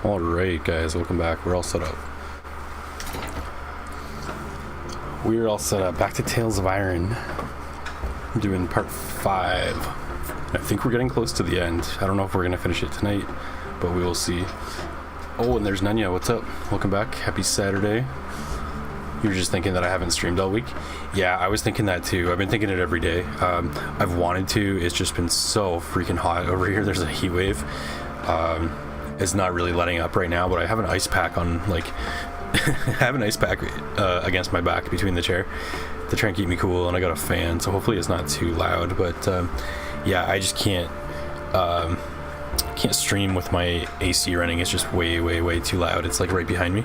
Alright guys, welcome back. We're all set up. We're all set up. Back to Tales of Iron. I'm doing part 5. I think we're getting close to the end. I don't know if we're going to finish it tonight, but we will see. Oh, and there's Nanya. What's up? Welcome back. Happy Saturday. You were just thinking that I haven't streamed all week? Yeah, I was thinking that too. I've been thinking it every day. I've wanted to. It's just been so freaking hot over here. There's a heat wave. It's not really letting up right now, but I have an ice pack on, like, I have an ice pack against my back between the chair to try and keep me cool, and I got a fan, so hopefully it's not too loud. But yeah, I just can't stream with my AC running. It's just way too loud. It's like right behind me.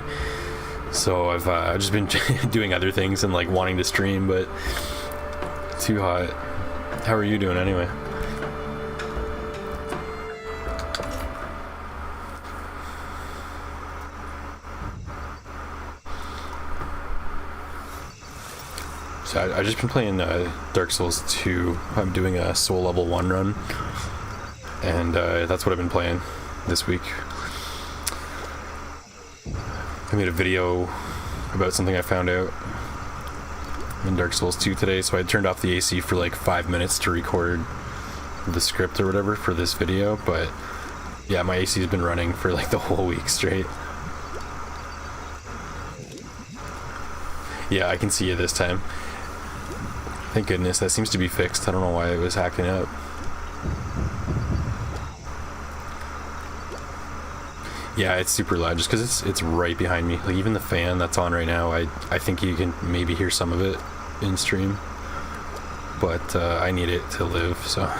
So I've just been doing other things and like wanting to stream, but too hot. How are you doing anyway? So I've just been playing Dark Souls 2. I'm doing a Soul Level 1 run, and that's what I've been playing this week. I made a video about something I found out in Dark Souls 2 today, so I turned off the AC for like 5 minutes to record the script or whatever for this video, but yeah, my AC has been running for like the whole week straight. Yeah, I can see you this time. Thank goodness, that seems to be fixed. I don't know why it was acting up. Yeah, it's super loud just because it's right behind me. Like even the fan that's on right now, I think you can maybe hear some of it in stream. But I need it to live, so.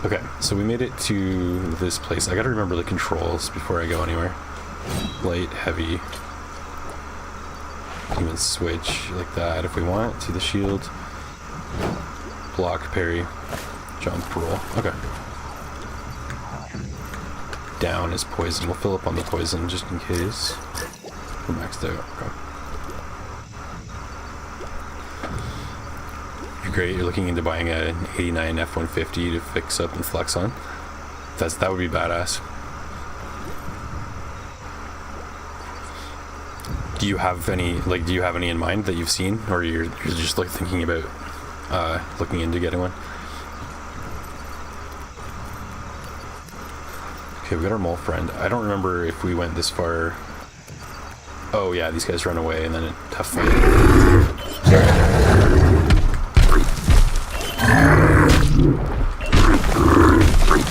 Okay, so we made it to this place. I gotta remember the controls before I go anywhere. Light, heavy. Even switch like that if we want to the shield. Block, parry, jump, roll. Okay. Down is poison. We'll fill up on the poison just in case. We're maxed out. Okay. You're great. You're looking into buying an 89 F-150 to fix up and flex on. That would be badass. Do you have any in mind that you've seen, or you're just like thinking about looking into getting one? Okay, we got our mole friend. I don't remember if we went this far. Oh yeah, these guys run away and then a tough fight.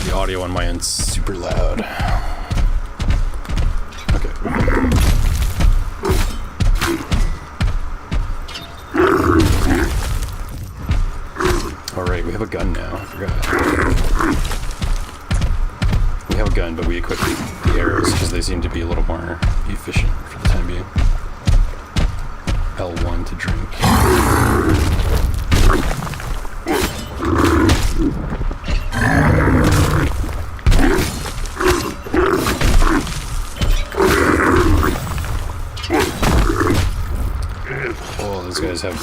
The audio on my end's super loud. Alright, we have a gun now. I forgot. We have a gun, but we equipped the arrows because they seem to be a little more efficient for the time being. L1 to drink. Oh, those guys have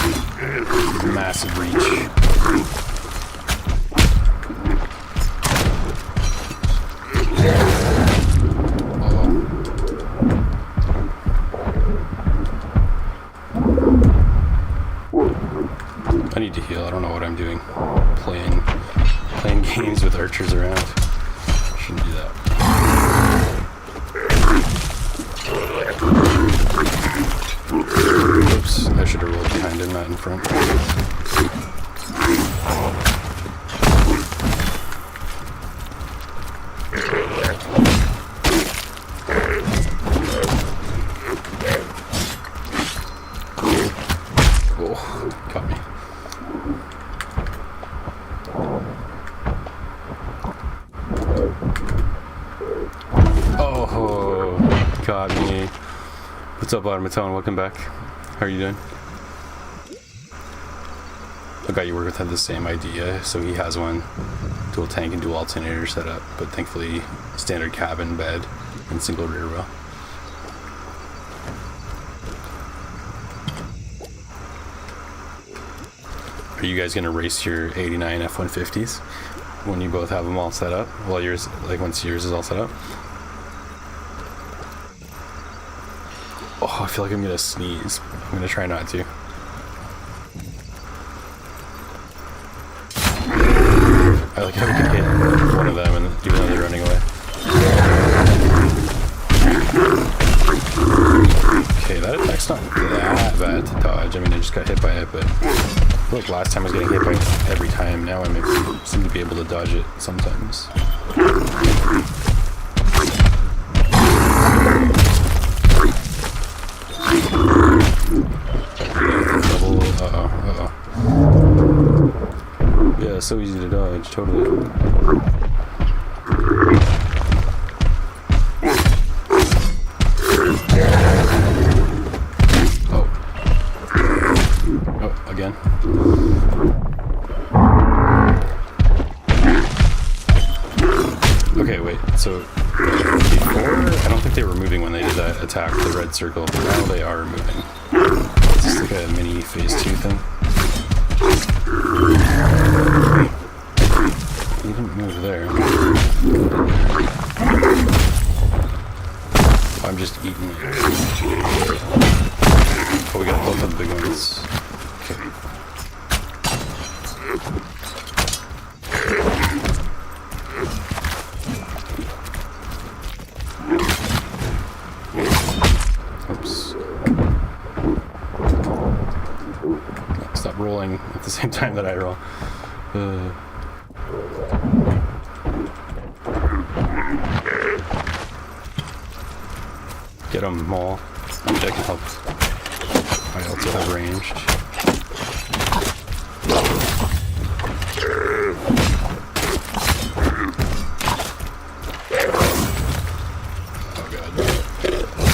massive reach. I need to heal. I don't know what I'm doing. Playing games with archers around. Shouldn't do that. Oops, I should have rolled behind him, not in front. Oh, caught me. Oh, got me. What's up, Automaton? Welcome back. How are you doing? The guy you work with had the same idea, so he has one. Dual tank and dual alternator set up, but thankfully standard cabin, bed, and single rear wheel. Are you guys gonna race your 89 F-150s? when you both have them all set up? Well, yours, like once yours is all set up. Oh, I feel like I'm gonna sneeze. I'm gonna try not to. I like how we can hit one of them and even though they're running away. Okay, that attack's not that bad to dodge. I mean, I just got hit by it, but I feel like last time I was getting hit by it every time. Now I seem to be able to dodge it sometimes. Double, uh-oh. Yeah, so easy to dodge, totally. Again. Okay, wait, so before, I don't think they were moving when they did that attack, the red circle, but now they are moving. It's just like a mini phase 2 thing. You didn't move there. I'm just eating it. Oh, we got both of the big ones. Okay. Oops. Stop rolling at the same time that I roll. Get them all. I can help. I also have ranged.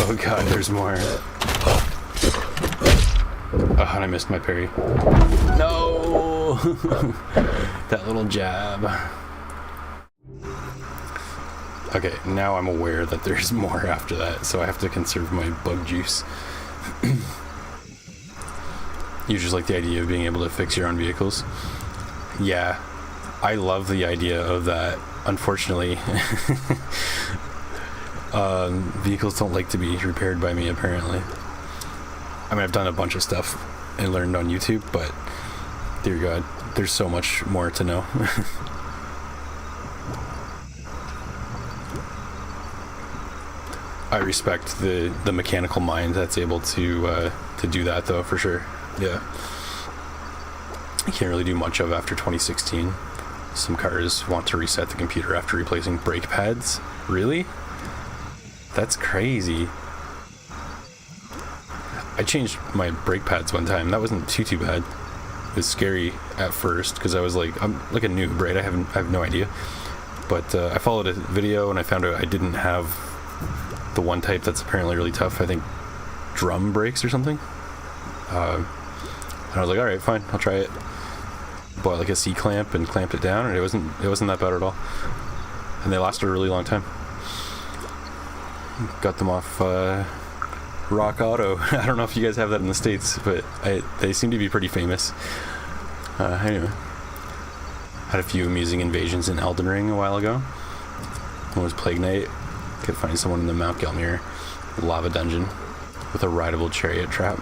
Oh god, there's more. Oh, and I missed my parry. No! That little jab. Okay, now I'm aware that there's more after that, so I have to conserve my bug juice. You just like the idea of being able to fix your own vehicles? Yeah, I love the idea of that. Unfortunately, vehicles don't like to be repaired by me, apparently. I mean, I've done a bunch of stuff and learned on YouTube, but dear God, there's so much more to know. I respect the mechanical mind that's able to do that, though, for sure. Yeah. I can't really do much of after 2016. Some cars want to reset the computer after replacing brake pads. Really? That's crazy. I changed my brake pads one time. That wasn't too bad. It was scary at first because I was like, I'm like a noob, right? I have no idea. But I followed a video and I found out I didn't have the one type that's apparently really tough. I think drum brakes or something. And I was like, all right, fine, I'll try it. Bought like a C-clamp and clamped it down, and it wasn't that bad at all. And they lasted a really long time. Got them off Rock Auto. I don't know if you guys have that in the States, but they seem to be pretty famous. Anyway, had a few amusing invasions in Elden Ring a while ago. One was Plague Knight. Could find someone in the Mount Gelmir lava dungeon with a rideable chariot trap.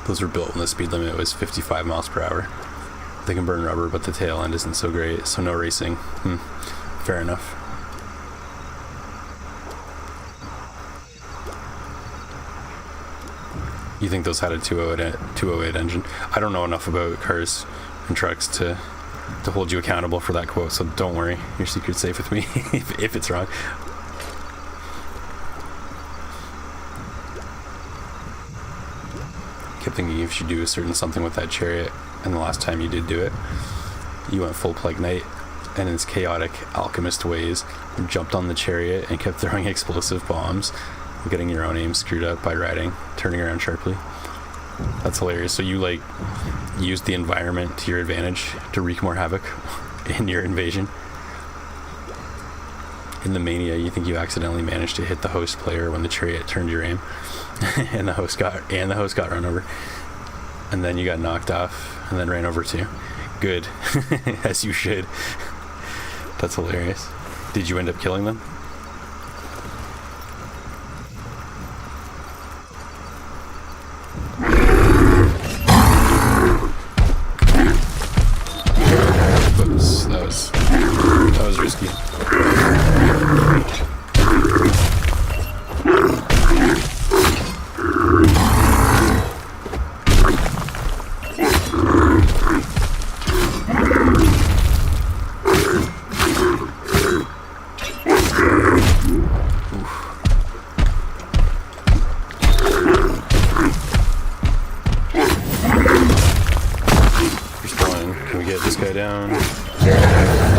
Those were built when the speed limit was 55 miles per hour. They can burn rubber, but the tail end isn't so great, so no racing. Fair enough. You think those had a 208 engine? I don't know enough about cars and trucks to hold you accountable for that quote, so don't worry. Your secret's safe with me if it's wrong. Kept thinking you should do a certain something with that chariot, and the last time you did do it, you went full Plague Knight, and in its chaotic alchemist ways, jumped on the chariot and kept throwing explosive bombs, getting your own aim screwed up by turning around sharply. That's hilarious. So you like used the environment to your advantage to wreak more havoc in your invasion. In the Mania, you think you accidentally managed to hit the host player when the chariot turned your aim, and the host got run over. and then you got knocked off, and then ran over too. Good. As you should. That's hilarious. Did you end up killing them? Oops, that was risky. Down,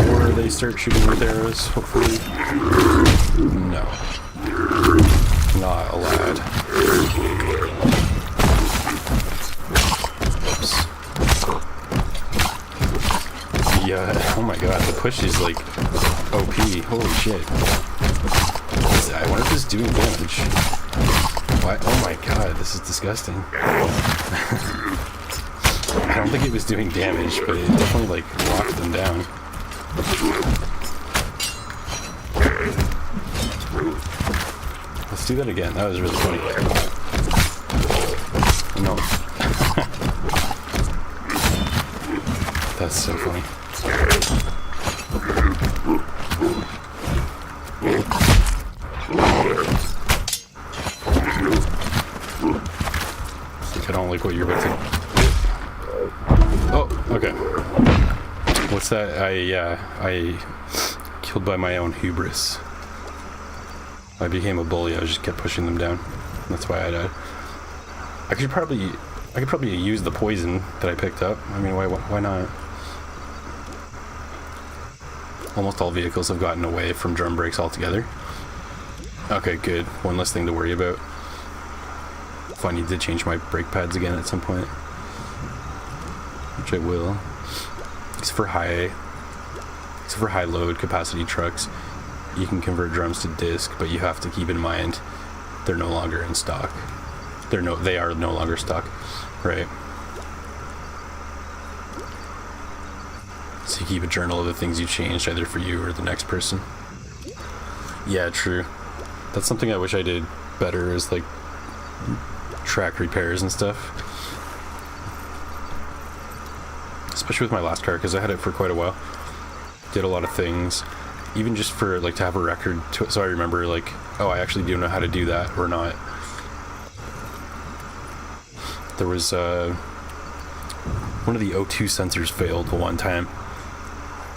or they start shooting with arrows, hopefully. No. Not allowed. Oops. Yeah, oh my god, the push is like OP. Holy shit. I wonder if this is doing damage. What? Oh my god, this is disgusting. I don't think it was doing damage, but it definitely like locked them down. Let's do that again. That was really funny. No. That's so funny. I don't like what you're about to. Oh, okay. What's that? I killed by my own hubris. I became a bully. I just kept pushing them down. That's why I died. I could probably use the poison that I picked up. I mean, why not? Almost all vehicles have gotten away from drum brakes altogether. Okay, good. One less thing to worry about. If I need to change my brake pads again at some point. Which I will. It's for high load capacity trucks. You can convert drums to disc, but you have to keep in mind they're no longer in stock. They are no longer stock, right? So you keep a journal of the things you changed, either for you or the next person. Yeah, true. That's something I wish I did better, is like track repairs and stuff. Especially with my last car, because I had it for quite a while. Did a lot of things, even just for like to have a record to, so I remember like, oh, I actually do know how to do that or not. There was one of the O2 sensors failed one time,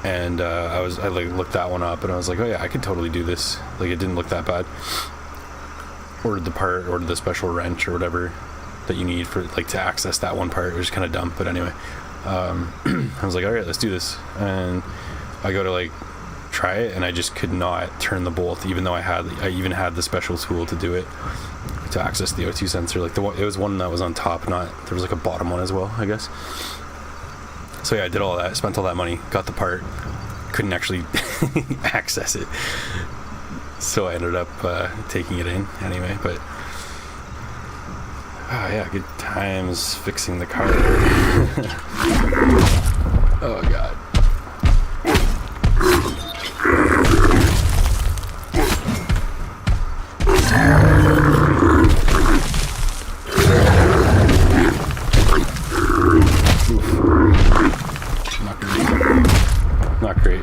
and I like looked that one up, and I was like, oh yeah, I could totally do this. Like, it didn't look that bad. Ordered the part, ordered the special wrench or whatever that you need for like to access that one part. It was kind of dumb, but anyway. I was like, all right, let's do this. And I go to like try it, and I just could not turn the bolt, even though I even had the special tool to do it, to access the O2 sensor. Like it was one that was on top, there was like a bottom one as well, I guess. So yeah, I did all that, spent all that money, got the part, couldn't actually access it. So I ended up taking it in anyway, but oh yeah, good times fixing the car. Oh god. Not great.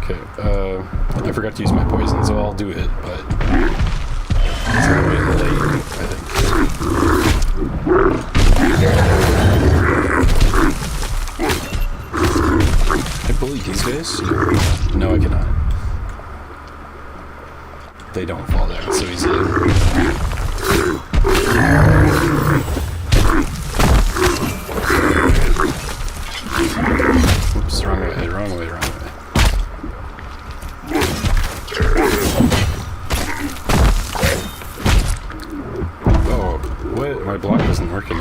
Okay, I forgot to use my poison, so I'll do it, but it's gonna be late, I think. Can I bully these guys? No, I cannot. They don't fall down so easily. Oops, wrong way. Oh, what? My block wasn't working.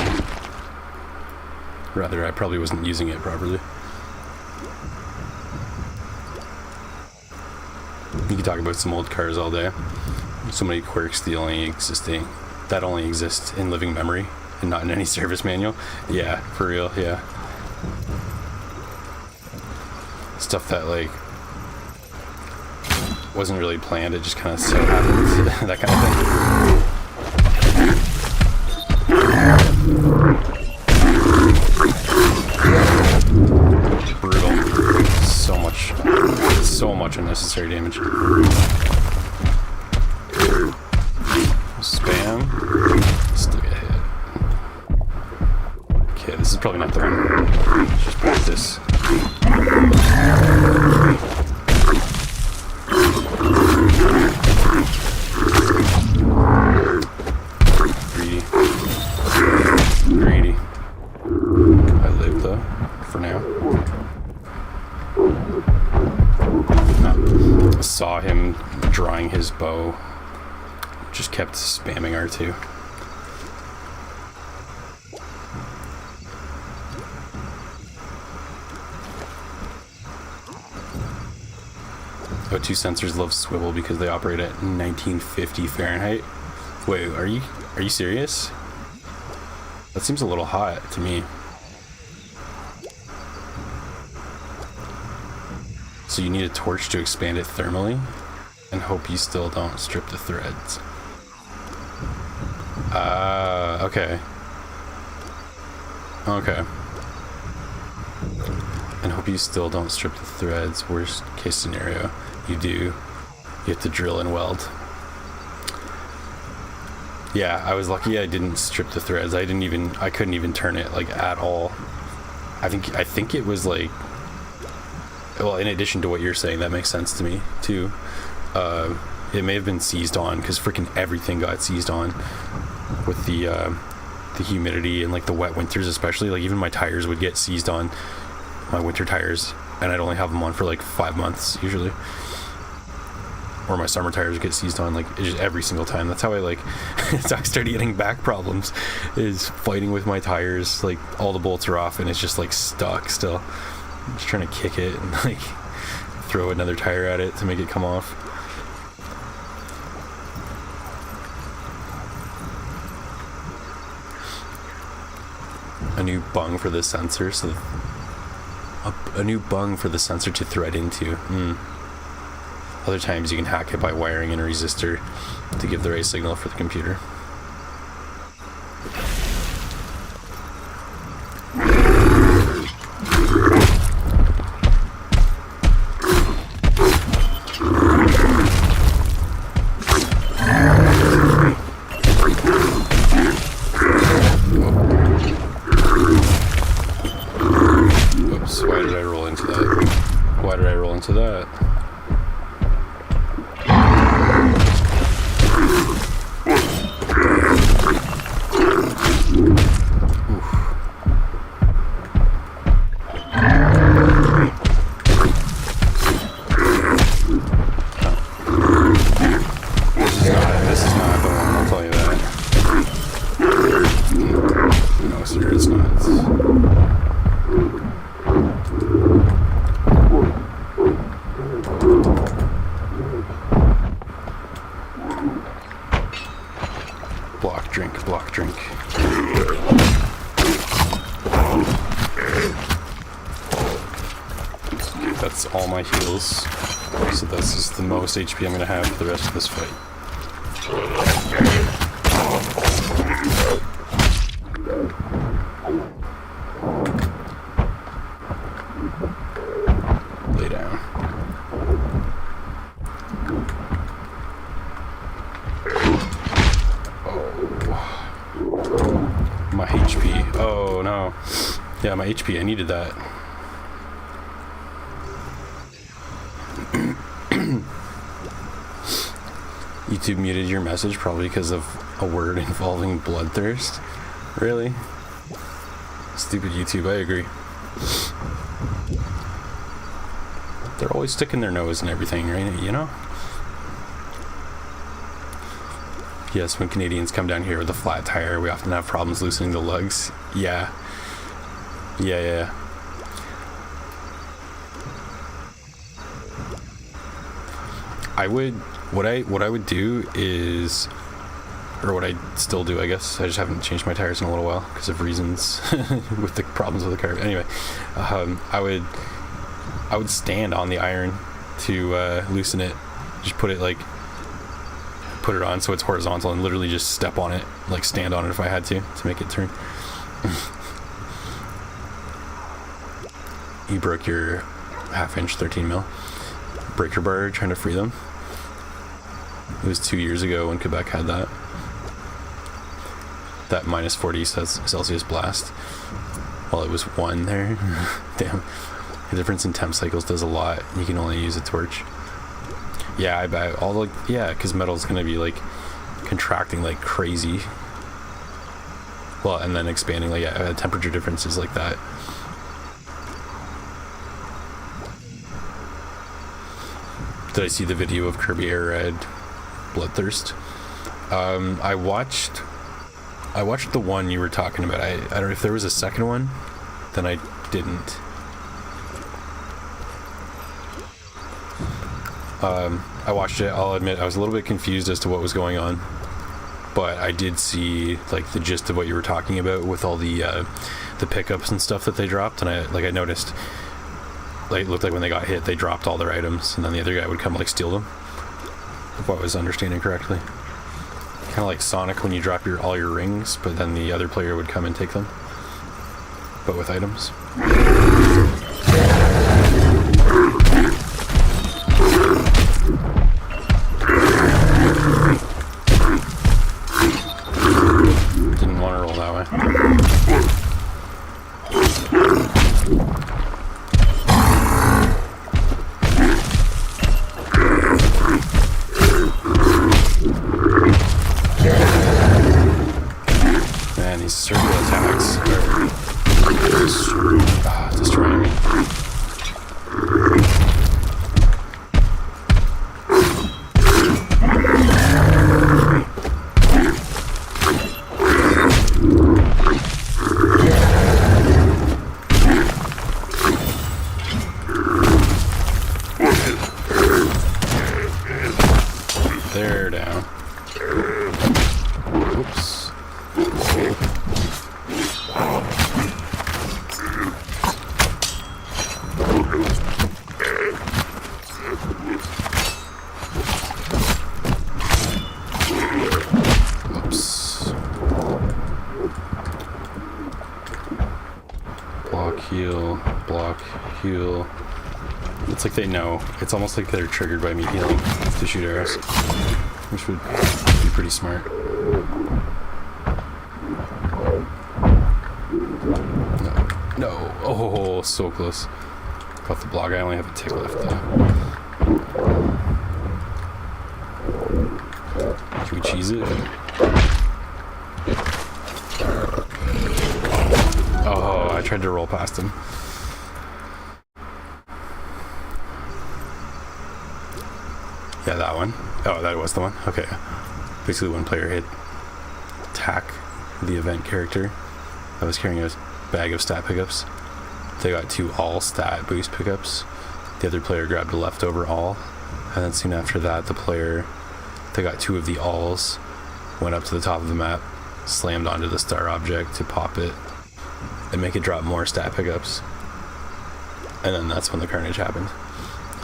Rather, I probably wasn't using it properly. You can talk about some old cars all day. So many quirks that only exist in living memory and not in any service manual. Yeah, for real, yeah. Stuff that, like, wasn't really planned, it just kind of so happened. That kind of thing. Brutal. So much unnecessary damage. Spam. Still get hit. Okay, this is probably not the one. Let's just practice. Greedy. I live though, for now. No. Saw him drawing his bow. Just kept spamming R2. O2 sensors love swivel because they operate at 1950 Fahrenheit. Wait, are you serious? That seems a little hot to me. So you need a torch to expand it thermally, and hope you still don't strip the threads. Okay. Okay. And hope you still don't strip the threads. Worst case scenario, you do. You have to drill and weld. Yeah, I was lucky I didn't strip the threads. I couldn't even turn it, like, at all. I think it was like, well, in addition to what you're saying, that makes sense to me too. It may have been seized on because freaking everything got seized on with the humidity and like the wet winters, especially. Like even my tires would get seized on, my winter tires, and I'd only have them on for like 5 months usually. Or my summer tires get seized on, like, just every single time. That's how I started getting back problems, is fighting with my tires. Like, all the bolts are off and it's just like stuck still. I'm just trying to kick it and like throw another tire at it to make it come off. A new bung for the sensor, so a new bung for the sensor to thread into. Other times you can hack it by wiring in a resistor to give the right signal for the computer. Oops, why did I roll into that? Why did I roll into that? Block drink. That's all my heals. So this is the most HP I'm gonna have for the rest of this fight. Lay down. My HP. Oh no. Yeah, my HP. I needed that. YouTube muted your message probably because of a word involving bloodthirst. Really? Stupid YouTube, I agree. They're always sticking their nose in everything, right? You know? Yes, when Canadians come down here with a flat tire, we often have problems loosening the lugs. Yeah. Yeah. What I would do is or what I still do, I guess. I just haven't changed my tires in a little while because of reasons with the problems with the car. Anyway, I would stand on the iron to loosen it. Just put it on so it's horizontal and literally just step on it, like stand on it if I had to make it turn. You broke your half-inch 13 mil breaker bar trying to free them. It was 2 years ago when Quebec had that minus 40 Celsius blast while it was 1 there. Damn, the difference in temp cycles does a lot. You can only use a torch. Yeah, I bet because metal's gonna be like contracting like crazy, well, and then expanding like temperature differences like that. Did I see the video of Kirby Air Red Bloodthirst? I watched the one you were talking about. I don't know if there was a second one, then I didn't. I watched it. I'll admit I was a little bit confused as to what was going on, but I did see like the gist of what you were talking about with all the pickups and stuff that they dropped, and I noticed. Like, it looked like when they got hit, they dropped all their items, and then the other guy would come, like, steal them. If I was understanding correctly. Kind of like Sonic when you drop all your rings, but then the other player would come and take them. But with items. Didn't want to roll that way. These circle attacks are destroying me. They're down. Oops. Block, heal. It's like they know. It's almost like they're triggered by me healing to shoot arrows, which would be pretty smart. No. Oh, so close. Got the block. I only have a tick left though. Can we cheese it? Oh, I tried to roll past him. Yeah, that one. Oh, that was the one? Okay. Basically, one player hit attack the event character that was carrying a bag of stat pickups. They got 2 all stat boost pickups. The other player grabbed a leftover all, and then soon after that, the player that got 2 of the alls went up to the top of the map, slammed onto the star object to pop it and make it drop more stat pickups. And then that's when the carnage happened.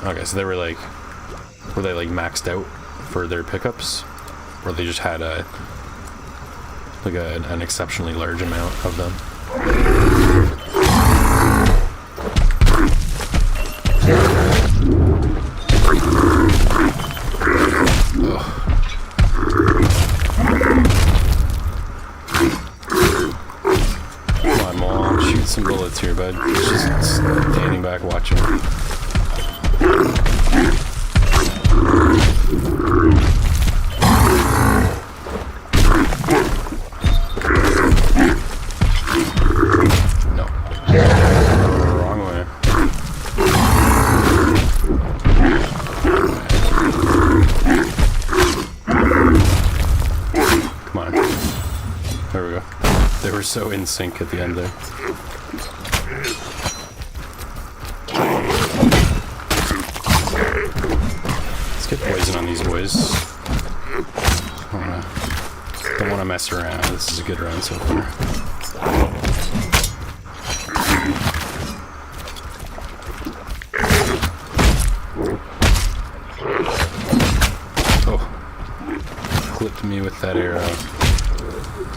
Okay, so they were like, were they like maxed out for their pickups, or they just had an exceptionally large amount of them? Come on, Mom, shoot some bullets here, bud. He's just standing back watching. No. Wrong way. Come on. There we go. They were so in sync at the end there. Let's get poison on these boys. want to mess around. This is a good run so far. Oh. Clipped me with that arrow.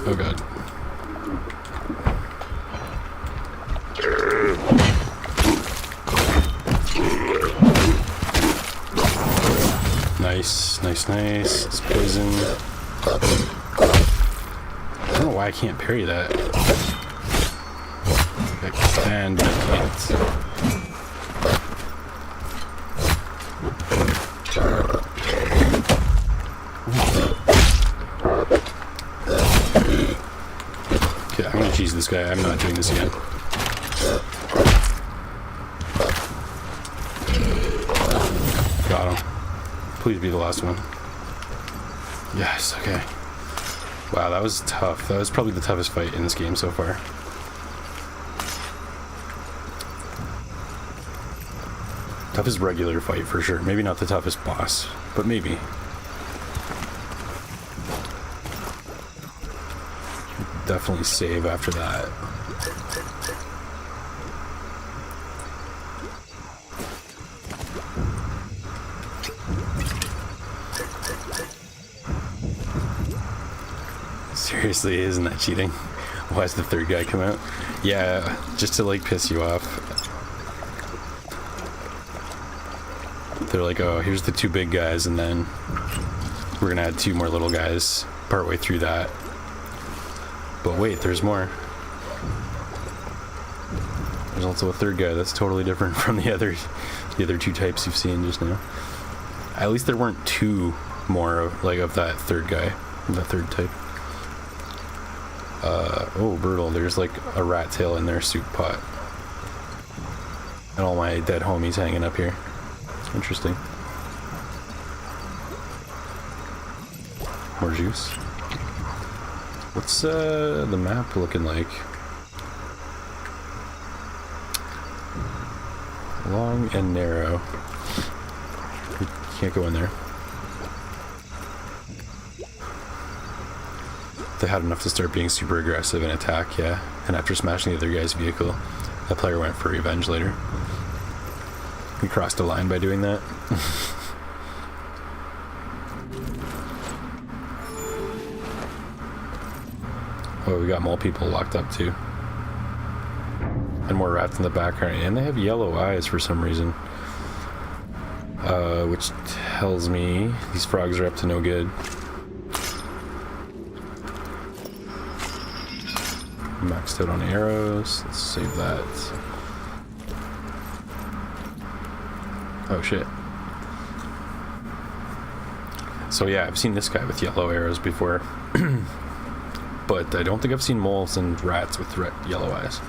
Oh god. Nice, nice, nice. It's poison. I don't know why I can't parry that. I can, but I can't. Okay, I'm gonna cheese this guy. I'm not doing this again. Got him. Please be the last one. Yes, okay. Wow, that was tough. That was probably the toughest fight in this game so far. Toughest regular fight for sure. Maybe not the toughest boss, but maybe. Definitely save after that. Seriously, isn't that cheating? Why does the third guy come out? Yeah, just to like piss you off. They're like, oh, here's the two big guys, and then we're gonna add two more little guys partway through that. But wait, there's more. There's also a third guy that's totally different from the other two types you've seen just now. At least there weren't two more of that third guy, that third type. Oh, brutal. There's like a rat tail in their soup pot. And all my dead homies hanging up here. Interesting. More juice. What's the map looking like? Long and narrow. We can't go in there. They had enough to start being super aggressive and attack, yeah. And after smashing the other guy's vehicle, that player went for revenge later. We crossed a line by doing that. Oh, we got more people locked up too. And more rats in the background. And they have yellow eyes for some reason. Which tells me these frogs are up to no good. Maxed out on arrows. Let's save that. Oh shit. So yeah, I've seen this guy with yellow arrows before. But I don't think I've seen moles and rats with yellow eyes.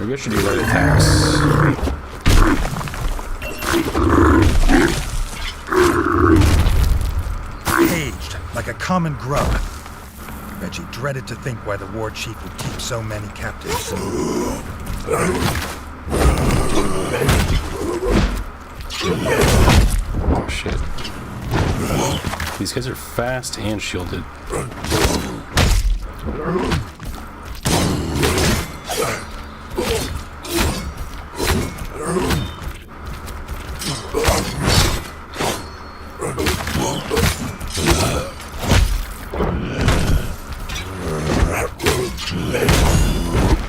Maybe I should do light attacks. Caged, like a common grub. Reggie dreaded to think why the war chief would keep so many captives. Oh shit. These guys are fast and shielded.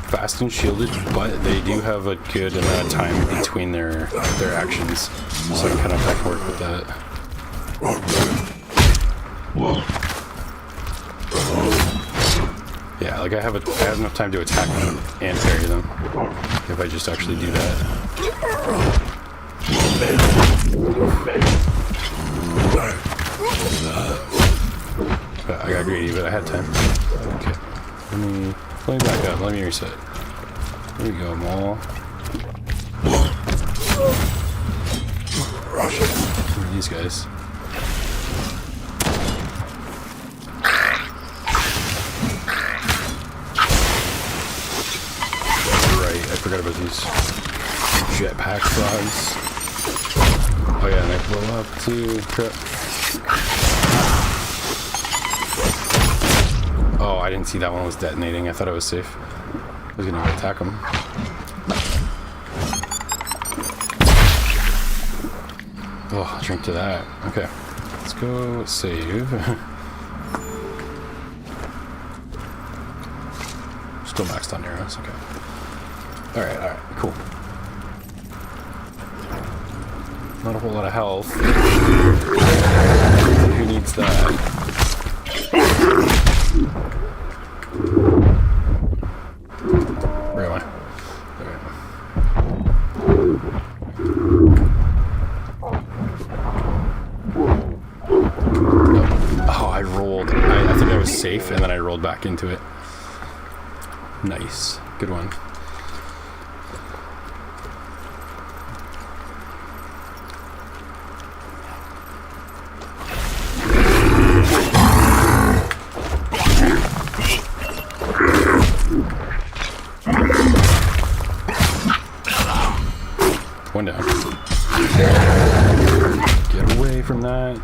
Fast and shielded, but they do have a good amount of time between their actions, so I kind of have to work with that. Yeah, like I have enough time to attack them and parry them if I just actually do that. But I got greedy, but I had time. Okay, let me back up. Let me reset. There we go, Maul. Oh shit! Who are these guys? these jetpack frogs. Oh yeah, and they blow up too. Crap. Oh, I didn't see that one was detonating. I thought I was safe. I was gonna go attack them. Oh, drink to that. Okay. Let's go save. Still maxed on arrows. Okay. Alright, cool. Not a whole lot of health. Who needs that? Where am I? There I am. Oh, I rolled. I think I was safe, and then I rolled back into it. Nice. Good one. One down. Get away from that.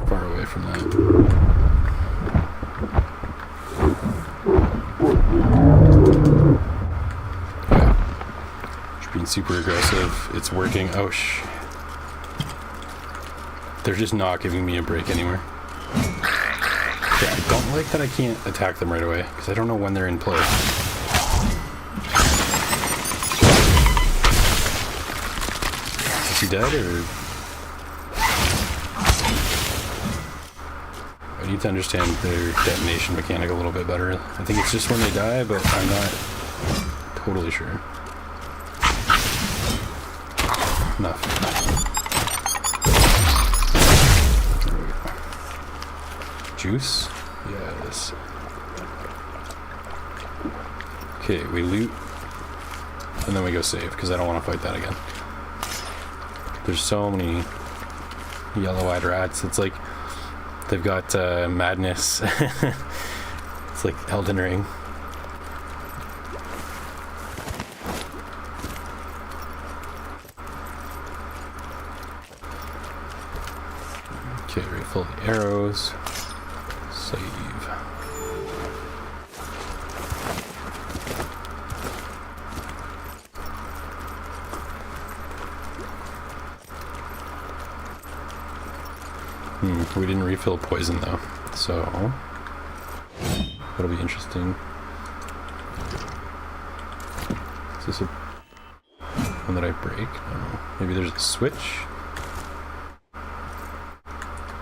Far away from that. Being super aggressive. It's working. Oh, they're just not giving me a break anywhere. Yeah, I don't like that I can't attack them right away, because I don't know when they're in play. Is he dead, or... I need to understand their detonation mechanic a little bit better. I think it's just when they die, but I'm not totally sure. Enough. Juice? Yes. Okay, we loot. And then we go save, because I don't want to fight that again. There's so many yellow-eyed rats. It's like they've got madness. It's like Elden Ring. Okay, refill the arrows. Save. We didn't refill poison though, so that'll be interesting. Is this a one that I break? I don't know. Maybe there's a switch?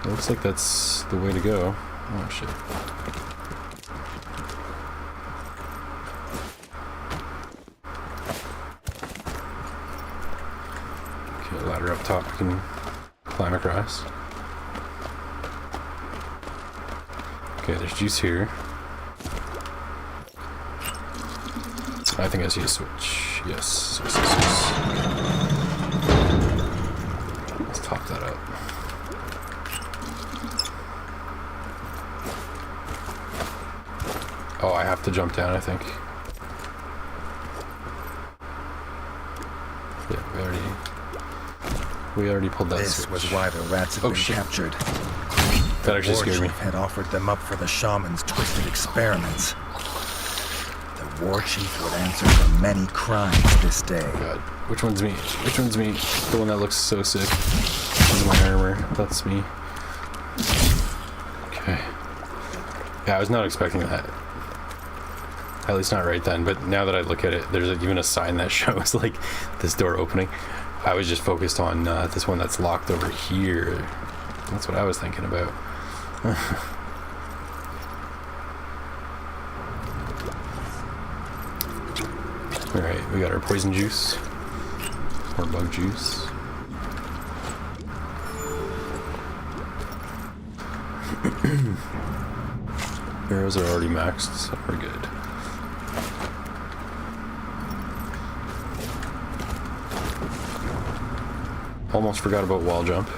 It looks like that's the way to go. Oh shit. Okay, ladder up top, I can climb across. Okay, there's juice here. I think I see a switch. Yes. Let's top that up. Oh, I have to jump down, I think. Yeah, we already pulled that This switch. was why the rats had been shit. captured. That actually War scared me. Chief had offered them up for the shaman's twisted experiments. The War Chief would answer for many crimes this day. God, which one's me? Which one's me? The one that looks so sick. This is my armor. That's me. Okay. Yeah, I was not expecting that. At least not right then, but now that I look at it, there's even a sign that shows like this door opening. I was just focused on this one that's locked over here. That's what I was thinking about. Alright, we got our poison juice. Or bug juice. Arrows are already maxed, so we're good. Almost forgot about wall jump.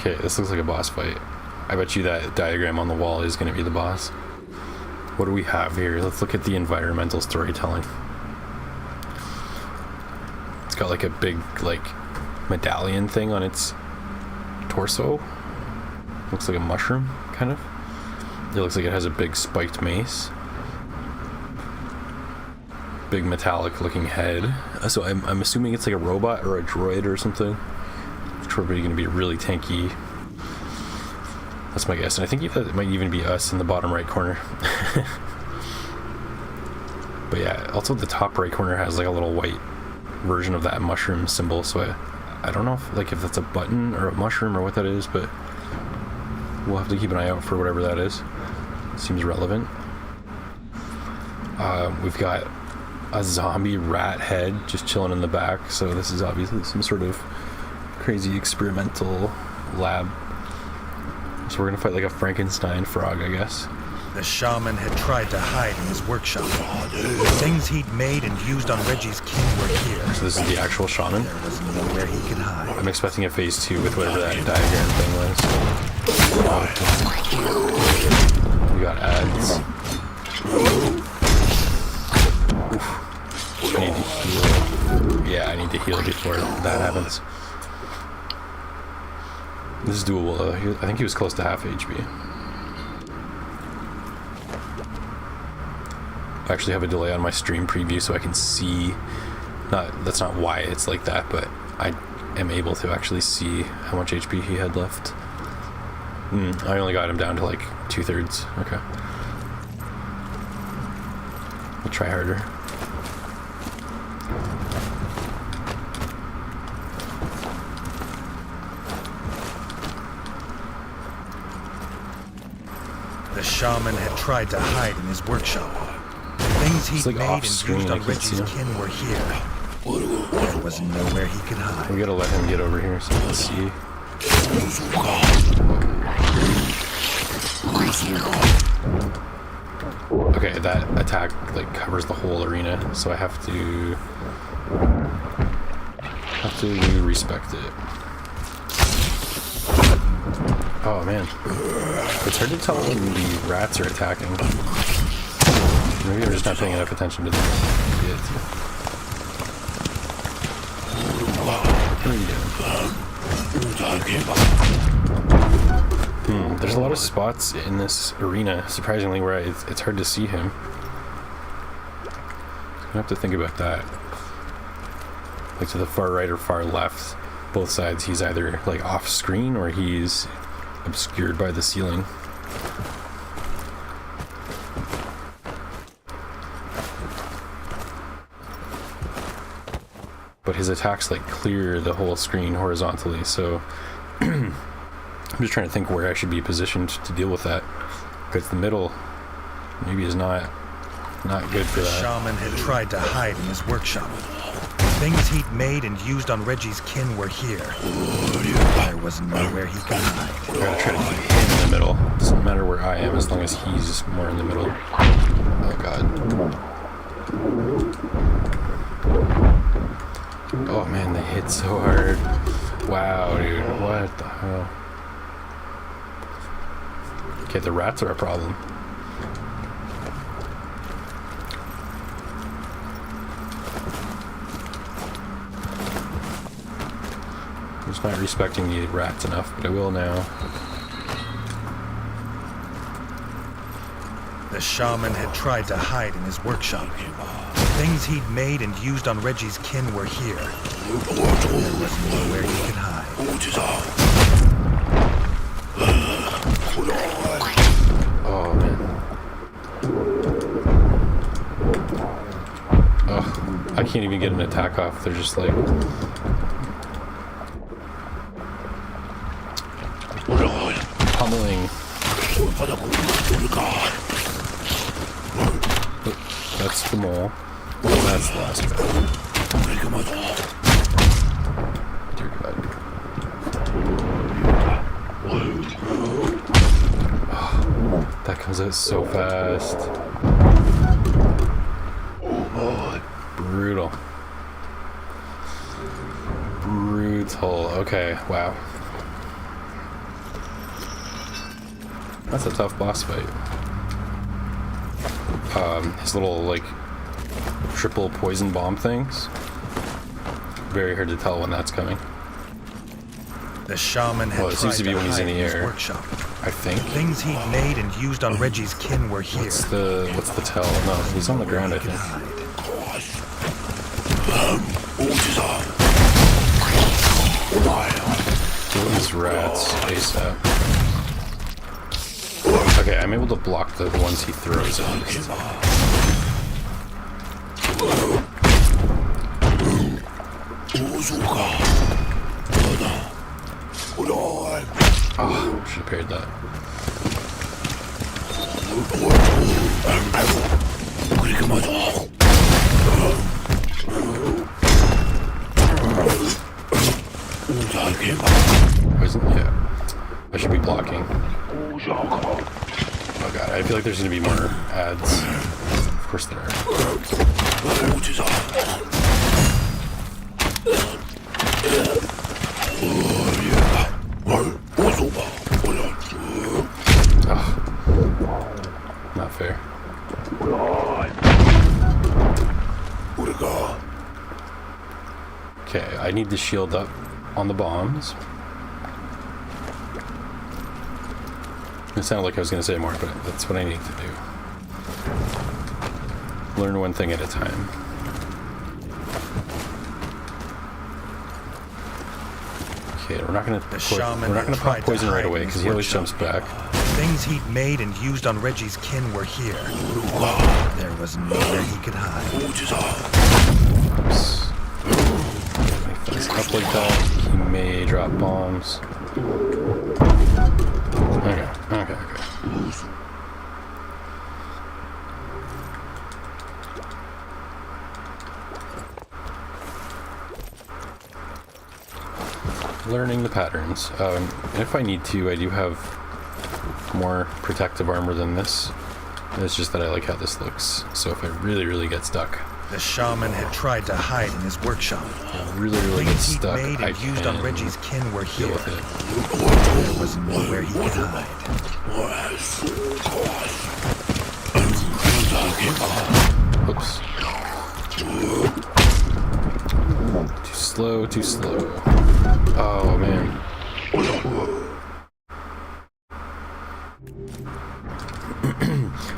Okay, this looks like a boss fight. I bet you that diagram on the wall is going to be the boss. What do we have here? Let's look at the environmental storytelling. It's got like a big, like, medallion thing on its torso. Looks like a mushroom, kind of. It looks like it has a big spiked mace. Big metallic looking head. So I'm assuming it's like a robot or a droid or something. It's probably going to be really tanky. That's my guess. And I think it might even be us in the bottom right corner. But yeah, also the top right corner has like a little white version of that mushroom symbol. So I don't know if that's a button or a mushroom or what that is, but we'll have to keep an eye out for whatever that is. Seems relevant. We've got a zombie rat head just chilling in the back. So this is obviously some sort of crazy experimental lab. So we're gonna fight like a Frankenstein frog, I guess. The shaman had tried to hide in his workshop. The things he'd made and used on Reggie's kin were here. So this is the actual shaman? There was nowhere he could hide. I'm expecting a phase 2 with whatever that diagram thing was. We got ads. Oof. I need to heal. Yeah, I need to heal before that happens. This is doable though. I think he was close to half HP. I actually have a delay on my stream preview so I can see, that's not why it's like that, but I am able to actually see how much HP he had left. I only got him down to like 2/3. Okay. I'll try harder. The shaman had tried to hide in his workshop. The things he'd like made and off-screen, used I on can't see Reggie's him. kin were here. There was nowhere he could hide. We gotta let him get over here so we can see. Okay, that attack like covers the whole arena, so I have to respect it. Oh man, it's hard to tell when the rats are attacking. Maybe I'm just not paying enough attention to them. What are you doing? There's a lot of spots in this arena, surprisingly, where it's hard to see him. I have to think about that. Like to the far right or far left, both sides, he's either like off screen or he's obscured by the ceiling. But his attacks like clear the whole screen horizontally, so I'm just trying to think where I should be positioned to deal with that. Because the middle maybe is not good for The that. shaman had tried to hide in his workshop. The things he'd made and used on Reggie's kin were here. There was nowhere he could hide. I gotta try to keep him in the middle. Doesn't matter where I am as long as he's more in the middle. Oh god. Oh man, they hit so hard. Wow, dude. What the hell? Okay, the rats are a problem. I'm just not respecting the rats enough, but I will now. The shaman had tried to hide in his workshop. The things he'd made and used on Reggie's kin were here. There was nowhere he could hide. Oh man. Oh, I can't even get an attack off. They're just like. Pummeling. That's the mole. Oh, that's the last guy. Dear God. Oh, that comes out so fast. Brutal. Brutal. Okay, wow. That's a tough boss fight. His little, like, triple poison bomb things. Very hard to tell when that's coming. The shaman had Well, it seems to be when he's in the his air. workshop. I think. Things he'd made and used on Reggie's kin were here. What's the tell? No, he's on the ground, I think. Kill these rats ASAP. Okay, I'm able to block the ones he throws at least. Oh, should have parried that. Poison? Yeah. I should be blocking. Oh god, I feel like there's gonna be more ads. Of course there are. Oh. Not fair. Okay, I need to shield up on the bombs. It sounded like I was going to say more, but that's what I need to do. Learn one thing at a time. Okay, we're not going to pop poison right away because he always jumps back. Things he'd made and used on Reggie's kin were here. There was nowhere he could hide. Oops. If he's up like that, he may drop bombs. Okay. Learning the patterns. And if I need to, I do have more protective armor than this. It's just that I like how this looks. So if I really get stuck, the shaman had tried to hide in his workshop. Really get stuck, Things he'd made I and used on Reggie's kin were deal here. with it. There was nowhere he could hide. Oops. Too slow. Oh man.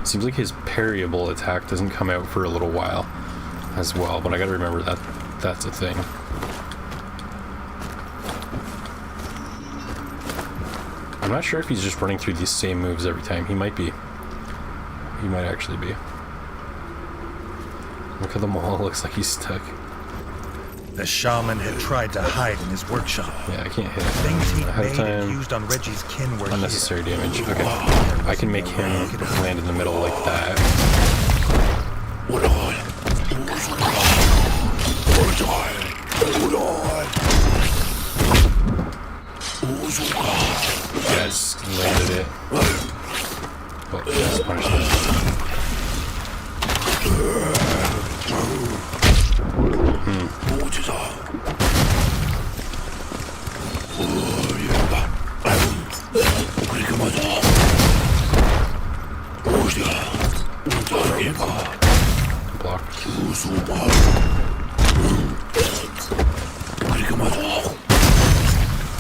Seems like his parryable attack doesn't come out for a little while as well, but I gotta remember that that's a thing. I'm not sure if he's just running through these same moves every time. He might be. He might actually be. Look at the mall, looks like he's stuck. The shaman had tried to hide in his workshop. Yeah, I can't hit Things he'd ahead of made and time. used on Reggie's kin were Unnecessary damage. Okay. I can make him land in the middle like that. Yes, landed it. Oh, yes, punishment. Blocked.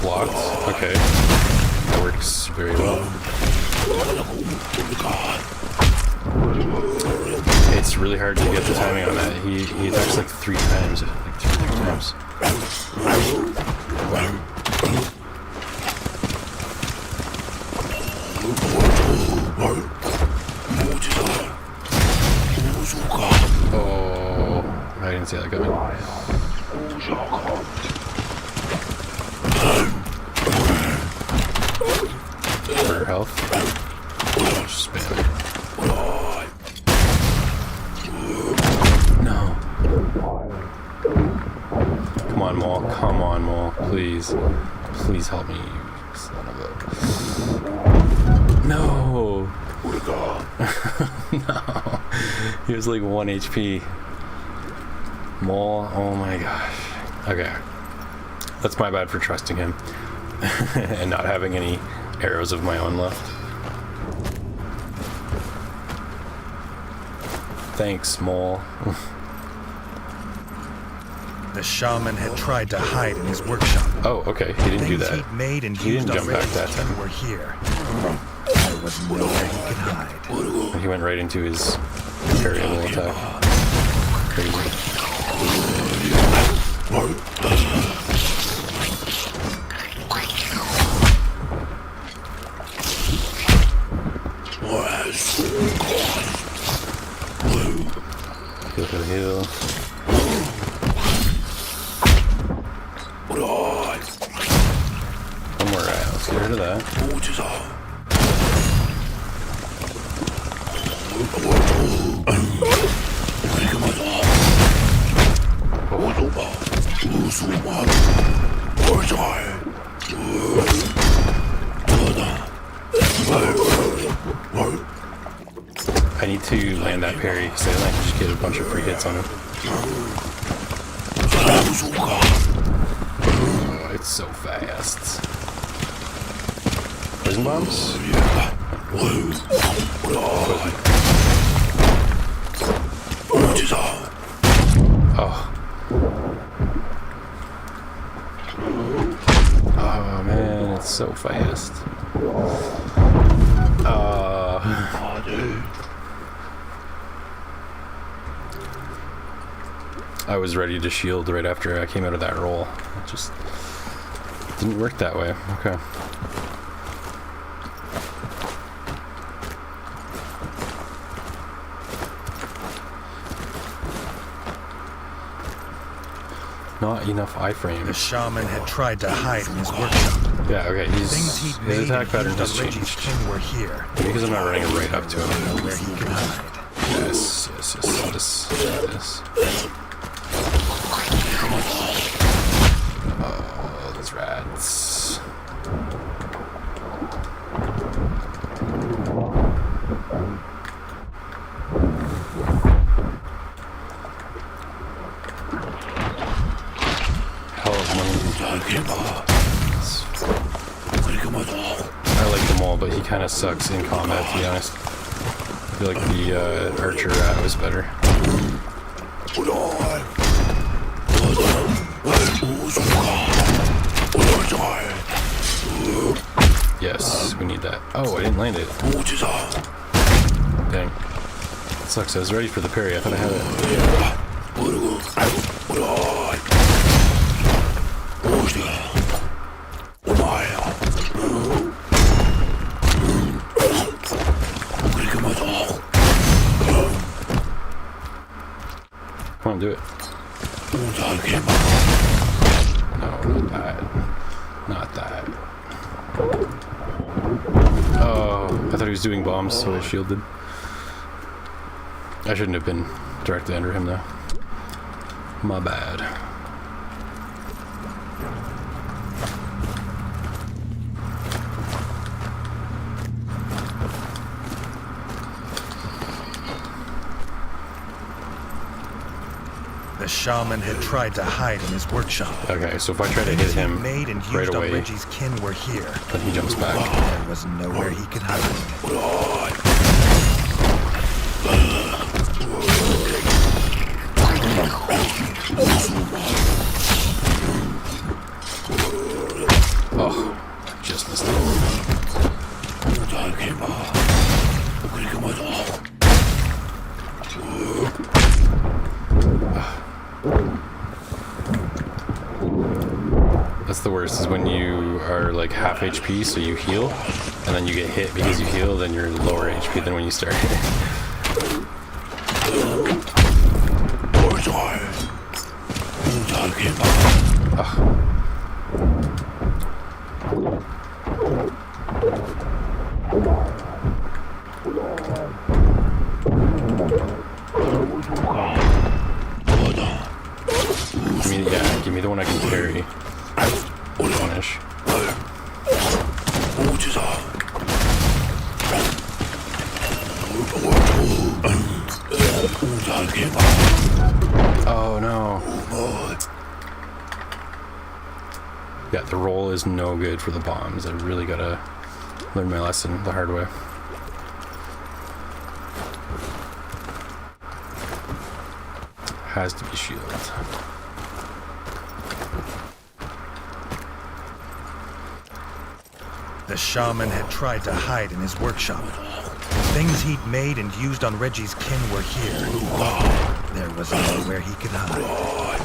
Blocked. Okay. That works very well. It's really hard to get the timing on that. He attacks like 3 times. Like 2 or 3 times. Oh, I didn't see that coming. For health. Just spam it. No. Come on, Maul. Please. Please help me, you son of a... No. No. He was like 1 HP. Maul, oh my gosh. Okay. That's my bad for trusting him. And not having any arrows of my own left. Thanks, mole. The shaman had tried to hide in his workshop. Oh, okay. He didn't do Things that. he'd made and He used didn't on jump back Reggie's that kin time. were here. There was nowhere he could hide. He went right into his variable attack. Crazy. Heal for the heal. One more eye. Let's get rid of that. I need to land that parry so then I can just get a bunch of free hits on him. Oh, it's so fast. Poison bombs? Oh. Oh man, it's so fast. I was ready to shield right after I came out of that roll. It just didn't work that way. Okay. Not enough The iframes. shaman had tried to hide in his workshop. Yeah, okay, Things he'd his made attack and pattern used has on Reggie's changed. kin were here. Because I'm not running right up to him. Nowhere he could hide. Yes, yes, yes, yes, yes. Oh, those rats. Hell of money. I like them all, but he kind of sucks in combat, to be honest. I feel like the archer rat was better. Yes, we need that. Oh, I didn't land it. Dang. Sucks, I was ready for the parry. I thought I had it. Come on, do it. No, not that. Not that. Oh, I thought he was doing bombs, so I shielded. I shouldn't have been directly under him, though. My bad. The shaman had tried to hide in his workshop. Okay, so if I try to hit him Made and right used on away, Reggie's kin were here. then he jumps back. There was nowhere he could hide. Oh, just missed it. That's the worst, is when you are like half HP, so you heal, and then you get hit because you heal, then you're lower HP than when you start. Give me the one I can carry. Punish. Oh no. Yeah, the roll is no good for the bombs. I really gotta learn my lesson the hard way. has to be shield. The shaman had tried to hide in his workshop. Things he'd made and used on Reggie's kin were here. There was nowhere he could hide.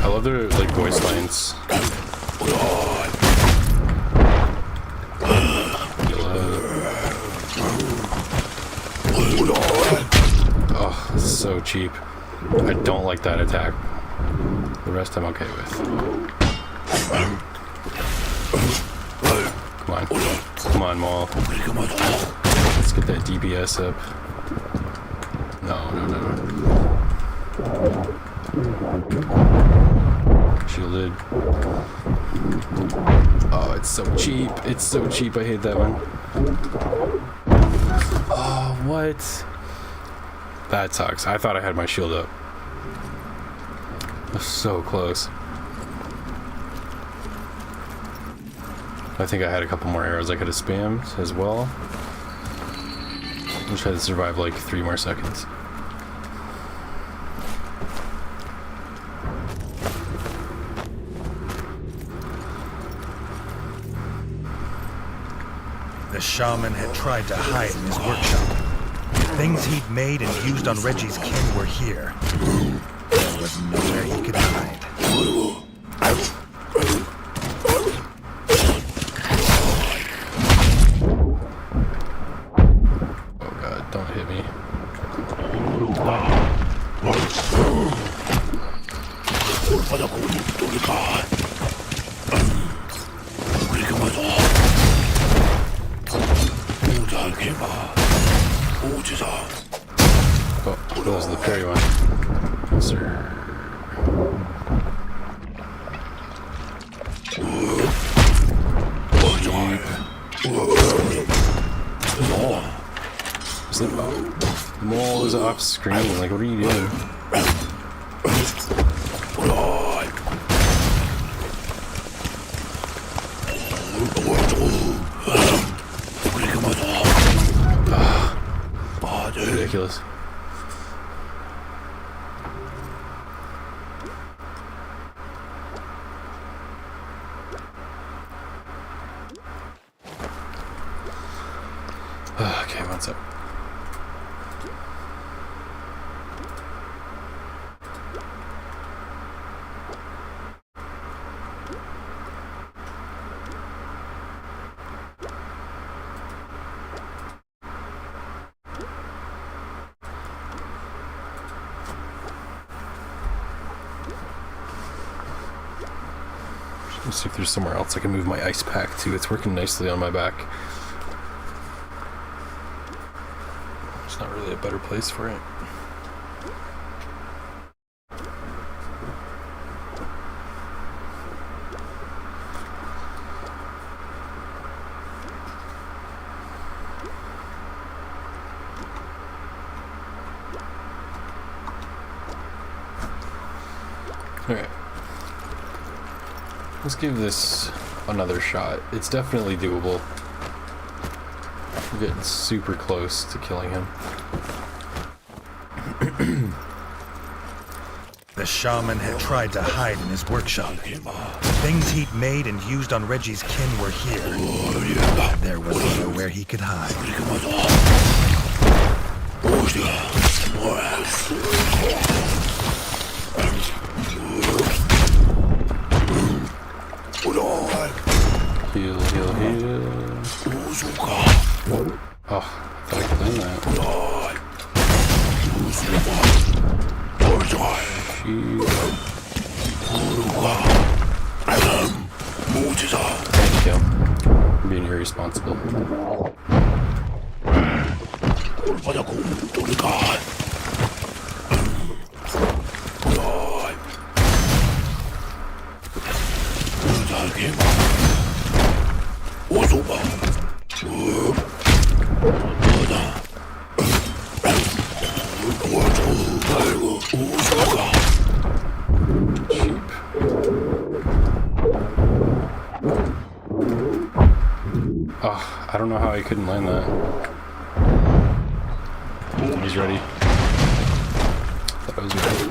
I love their like voice lines. Oh, so cheap. I don't like that attack. The rest I'm okay with. Come on. Come on, Maul. Let's get that DPS up. No. Shielded. Oh, it's so cheap. It's so cheap. I hate that one. Oh, what? That sucks. I thought I had my shield up. So close. I think I had a couple more arrows I could have spammed as well. Wish I had survived like 3 more seconds. The shaman had tried to hide in his workshop. Things he'd made and used on Reggie's kin were here. There was nowhere he could hide. Oh god, don't hit me. Oh, that was the parry one. Yes, sir. Maul is off screen. Like, what are you doing? Ridiculous. Okay, what's up? Let's see if there's somewhere else I can move my ice pack to. It's working nicely on my back. There's not really a better place for it. Alright. Let's give this another shot. It's definitely doable. We're getting super close to killing him. The shaman had tried to hide in his workshop. Things he'd made and used on Reggie's kin were here. There was nowhere he could hide. Heal, heal, heal. Oh, I thought I could land that. Thank you. I'm being irresponsible. 돌바닥고 돌가. 달게 오소바. Sheep. Oh, I don't know how I couldn't land that. He's ready. Thought I was ready.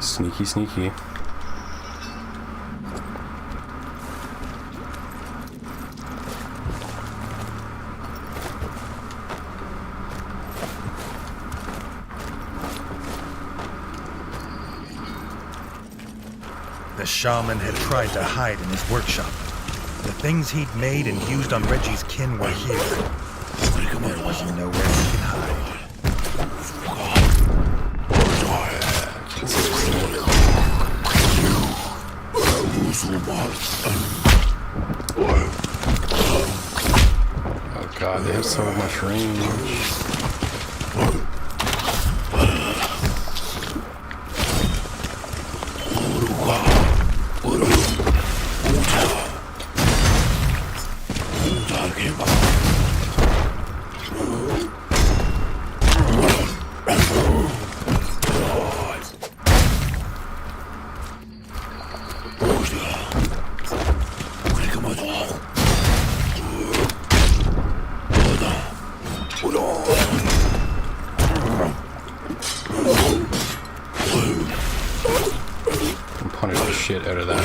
Sneaky, sneaky. The shaman had tried to hide in his workshop. The things he'd made and used on Reggie's kin were here. There was nowhere he could hide. Oh god, they have so much range. Punish the shit out of that.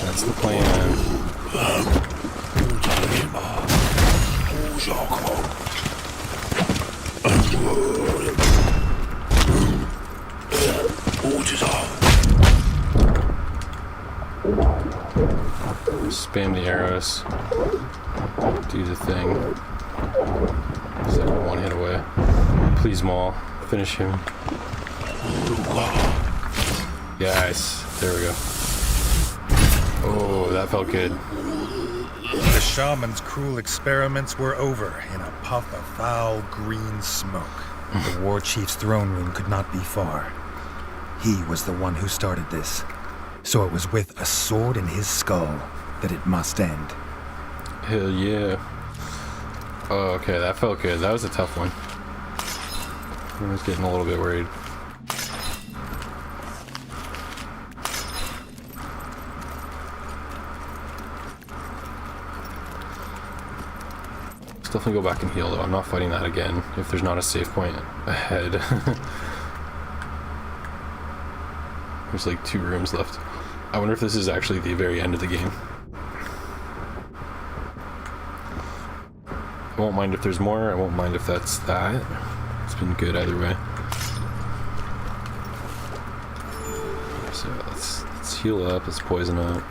That's the plan. Spam the arrows. Do the thing. Is that one hit away? Please, Maul. Finish him. Yes, there we go. Oh, that felt good. The shaman's cruel experiments were over in a puff of foul green smoke. The war chief's throne room could not be far. He was the one who started this. So it was with a sword in his skull that it must end. Hell yeah. Oh, okay, that felt good. That was a tough one. I was getting a little bit worried. Definitely go back and heal though. I'm not fighting that again if there's not a save point ahead. There's like 2 rooms left. I wonder if this is actually the very end of the game. I won't mind if there's more. I won't mind if that's that. It's been good either way. So let's heal up. Let's poison up.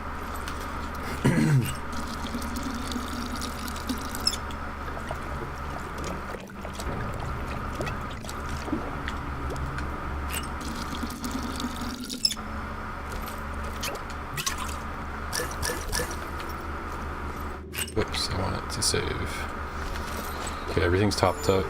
Whoops, I want it to save. Okay, everything's topped up.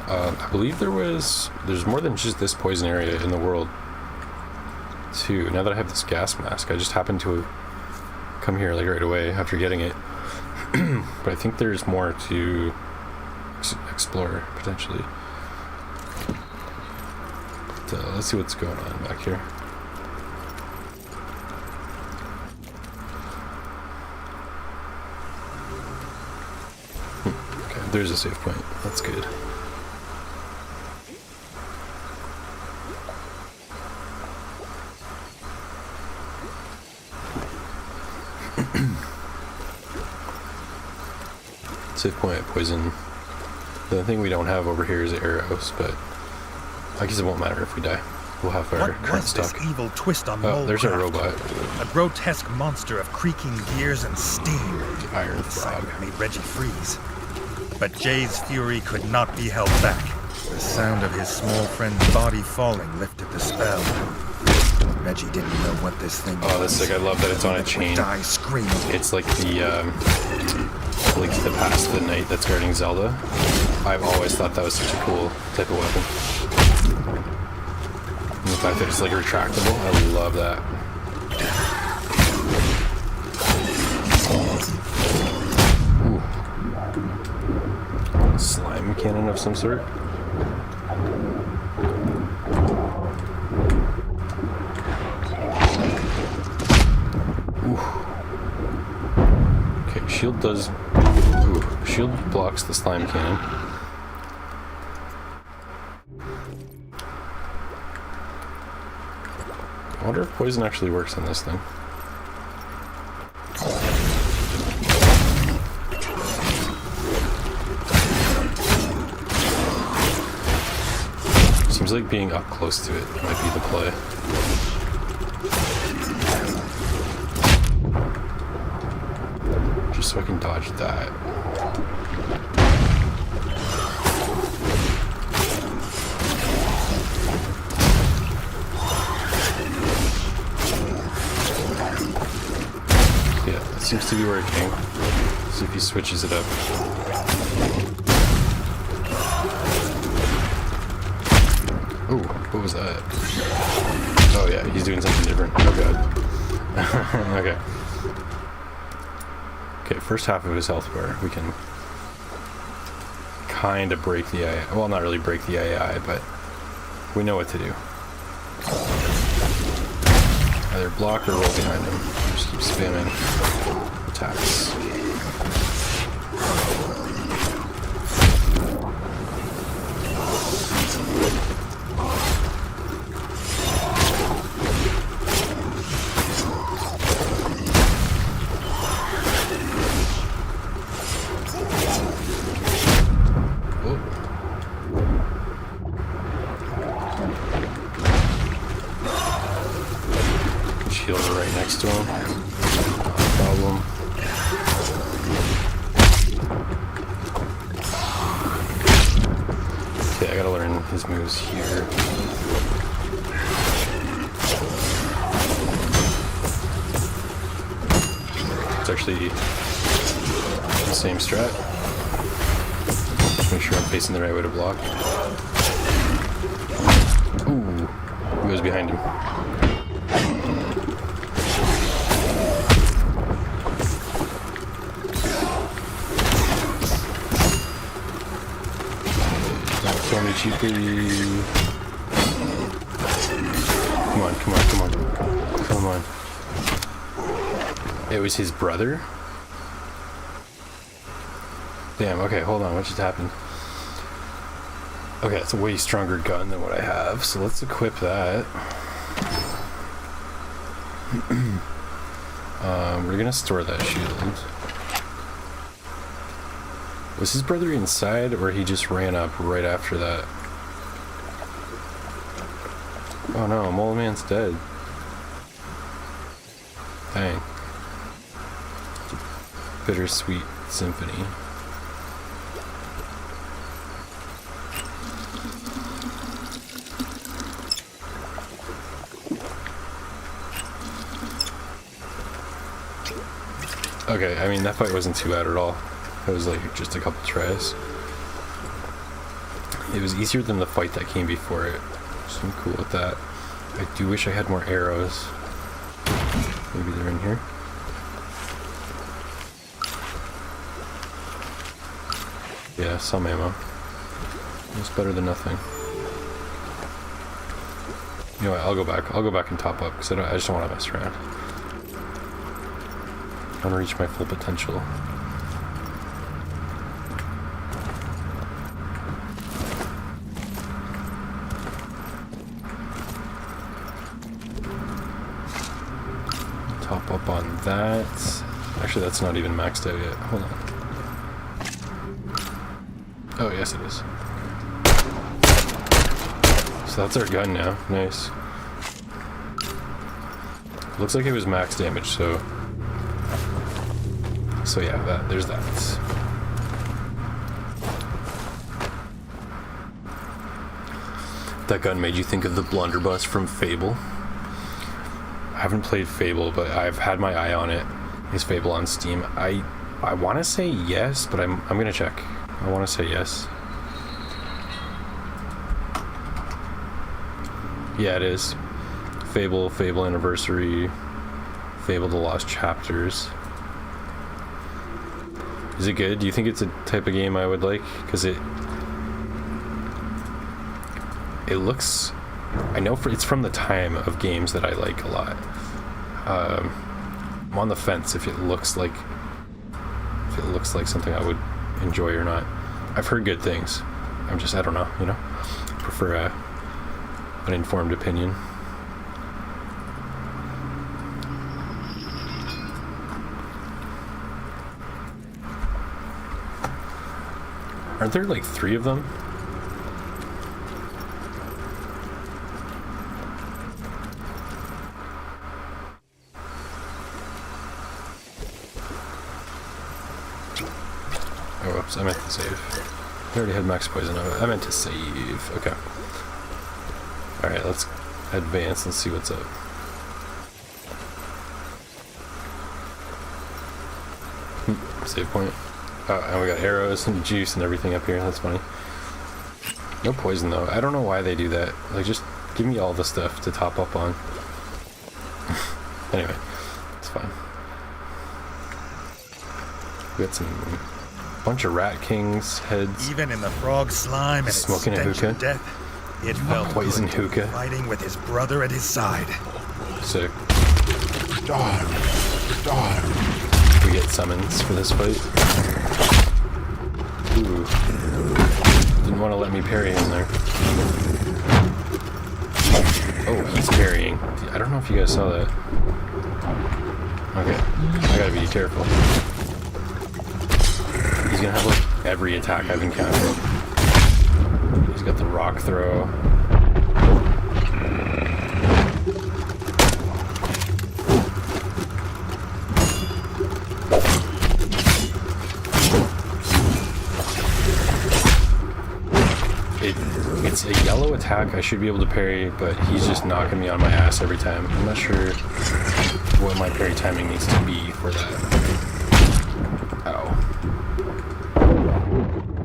I believe there's more than just this poison area in the world too. Now that I have this gas mask, I just happened to come here like right away after getting it. But I think there's more to explore potentially. Let's see what's going on back here. Okay, there's a save point. That's good. Save point, poison. The thing we don't have over here is arrows, but I guess it won't matter if we die. We'll have our What current was stock. this evil twist on Oh, there's our Moldcraft? robot. A grotesque monster of creaking gears and steam. The Iron Frog. Made Reggie freeze. But Jay's fury could not be held back. The sound of his small friend's body falling lifted the spell. Reggie didn't know what this thing was. Oh, that's sick. I love that it's on a chain. Die screaming. It's like the Link to the Past, the knight that's guarding Zelda. I've always thought that was such a cool type of weapon. And the fact that it's like retractable, I love that. Ooh. Slime cannon of some sort. Okay, shield does... Ooh, shield blocks the slime cannon. I wonder if poison actually works on this thing. Seems like being up close to it might be the play. Just so I can dodge that. Yeah, that seems to be working. See if he switches it up. Ooh, what was that? Oh yeah, he's doing something different. Oh god. Okay. Okay, first half of his health bar, we can kind of break the AI. Well, not really break the AI, but we know what to do. Either block or roll behind him. Just keep spamming attacks. Shield right next to him. Not a problem. Okay, I gotta learn his moves here. It's actually the same strat. Just make sure I'm facing the right way to block. Ooh, he goes behind him. Kill me cheaply. Come on, come on, come on. Come on. It was his brother? Damn, okay, hold on, what just happened? Okay, it's a way stronger gun than what I have, so let's equip that. We're gonna store that shield. Was his brother inside, or he just ran up right after that? Oh no, Mole Man's dead. Dang. Bittersweet symphony. Okay, I mean, that fight wasn't too bad at all. It was like just a couple tries. It was easier than the fight that came before it, so I'm cool with that. I do wish I had more arrows. Maybe they're in here. Yeah, some ammo. It's better than nothing. You know what, I'll go back and top up, because I just don't want to mess around. I want to reach my full potential. Top up on that. Actually, that's not even maxed out yet. Hold on. Oh, yes it is. So that's our gun now. Nice. Looks like it was max damage, so... So yeah, there's that. That gun made you think of the blunderbuss from Fable. I haven't played Fable, but I've had my eye on it. Is Fable on Steam? I want to say yes, but I'm gonna check. I want to say yes. Yeah, it is. Fable Anniversary, Fable: The Lost Chapters. Is it good? Do you think it's a type of game I would like? Because it looks, I know it's from the time of games that I like a lot. I'm on the fence if it looks like something I would enjoy or not. I've heard good things. I don't know, you know? Prefer an informed opinion. Aren't there like 3 of them? Oh, whoops, I meant to save. I already had max poison. I meant to save. Okay. Alright, let's advance and see what's up. Save point. And we got arrows and juice and everything up here. That's funny. No poison though. I don't know why they do that. Like, just give me all the stuff to top up on. Anyway, it's fine. We got some bunch of Rat King's heads. Even in the frog slime and Smoking a its stench of hookah? death, it felt Poison good to be hookah. fighting with his brother at his side. Sick. Die. We get summons for this fight. Ooh. Didn't want to let me parry in there. Oh, he's parrying. I don't know if you guys saw that. Okay. I gotta be careful. He's gonna have like every attack I've encountered. He's got the rock throw. It's a yellow attack I should be able to parry, but he's just knocking me on my ass every time. I'm not sure what my parry timing needs to be for that. Ow.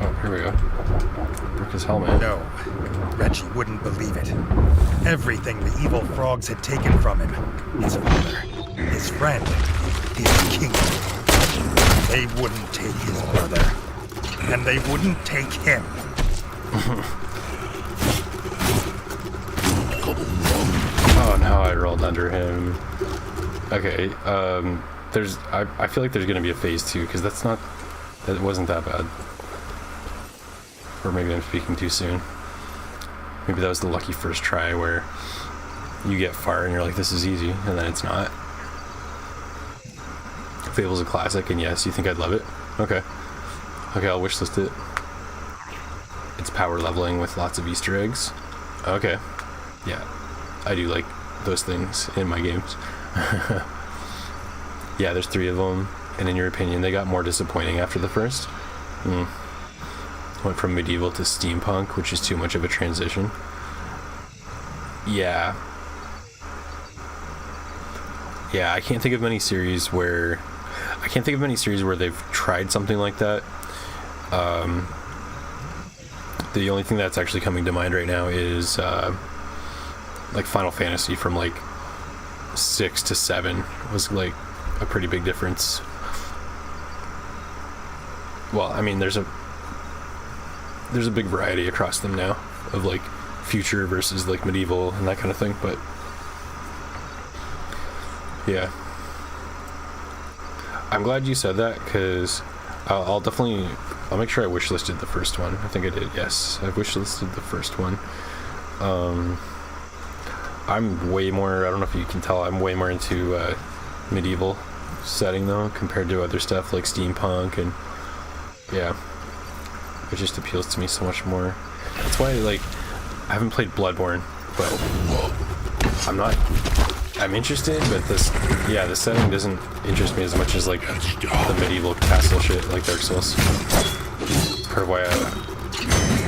Oh, here we go. Broke his helmet. No, Reggie wouldn't believe it. Everything the evil frogs had taken from him, his father, his friend, his kingdom. They wouldn't take his brother, and they wouldn't take him. Oh no, I rolled under him. Okay, I feel like there's gonna be a phase 2, because that wasn't that bad. Or maybe I'm speaking too soon. Maybe that was the lucky first try where you get far and you're like, this is easy, and then it's not. Fable's a classic, and yes, you think I'd love it? Okay. Okay, I'll wishlist it. It's power leveling with lots of Easter eggs. Okay. Yeah. I do like those things in my games. Yeah, there's 3 of them. And in your opinion, they got more disappointing after the first? Went from medieval to steampunk, which is too much of a transition. Yeah. Yeah, I can't think of many series where they've tried something like that. The only thing that's actually coming to mind right now is like Final Fantasy from like 6 to 7 was like a pretty big difference. Well, I mean, there's a big variety across them now of like future versus like medieval and that kind of thing, but yeah. I'm glad you said that, because I'll make sure I wishlisted the first one. I think I did, yes. I wishlisted the first one. I'm way more, I don't know if you can tell, I'm way more into medieval setting though, compared to other stuff like steampunk, and yeah, it just appeals to me so much more. That's why, like, I haven't played Bloodborne, but I'm interested, but the setting doesn't interest me as much as like the medieval castle shit like Dark Souls. Part of why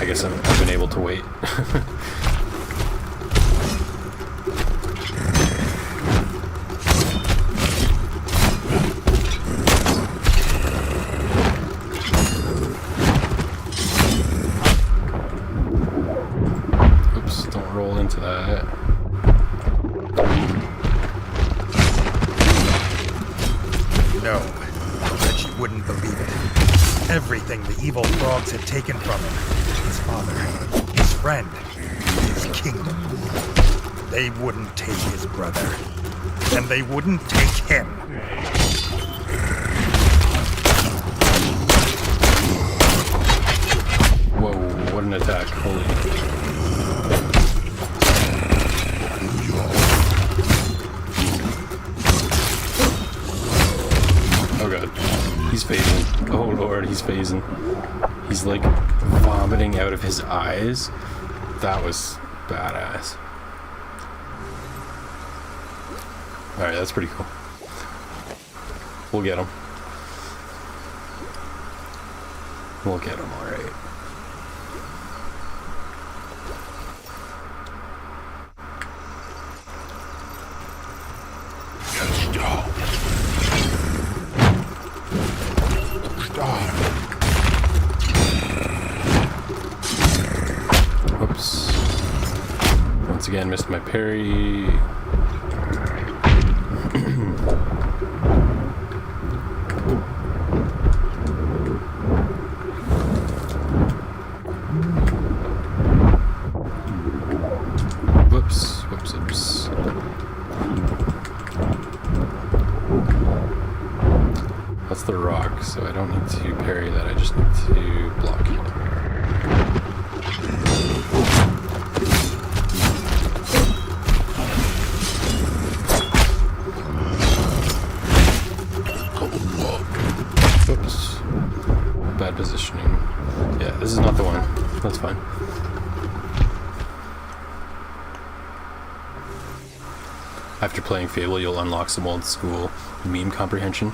I guess I've been able to wait. into that. No, that you wouldn't believe it. Everything the evil frogs had taken from him, his father, his friend, his kingdom. They wouldn't take his brother, and they wouldn't take him. Whoa, what an attack. Holy. Oh god. He's phasing. Oh lord, he's phasing. He's like vomiting out of his eyes. That was badass. Alright, that's pretty cool. We'll get him. We'll get him, alright. Whoops. Once again, missed my parry. Whoops, whoops, whoops. That's the rock, so I don't need to parry that, I just need to block it. Oops. Bad positioning. Yeah, this is not the one. That's fine. After playing Fable, you'll unlock some old school meme comprehension.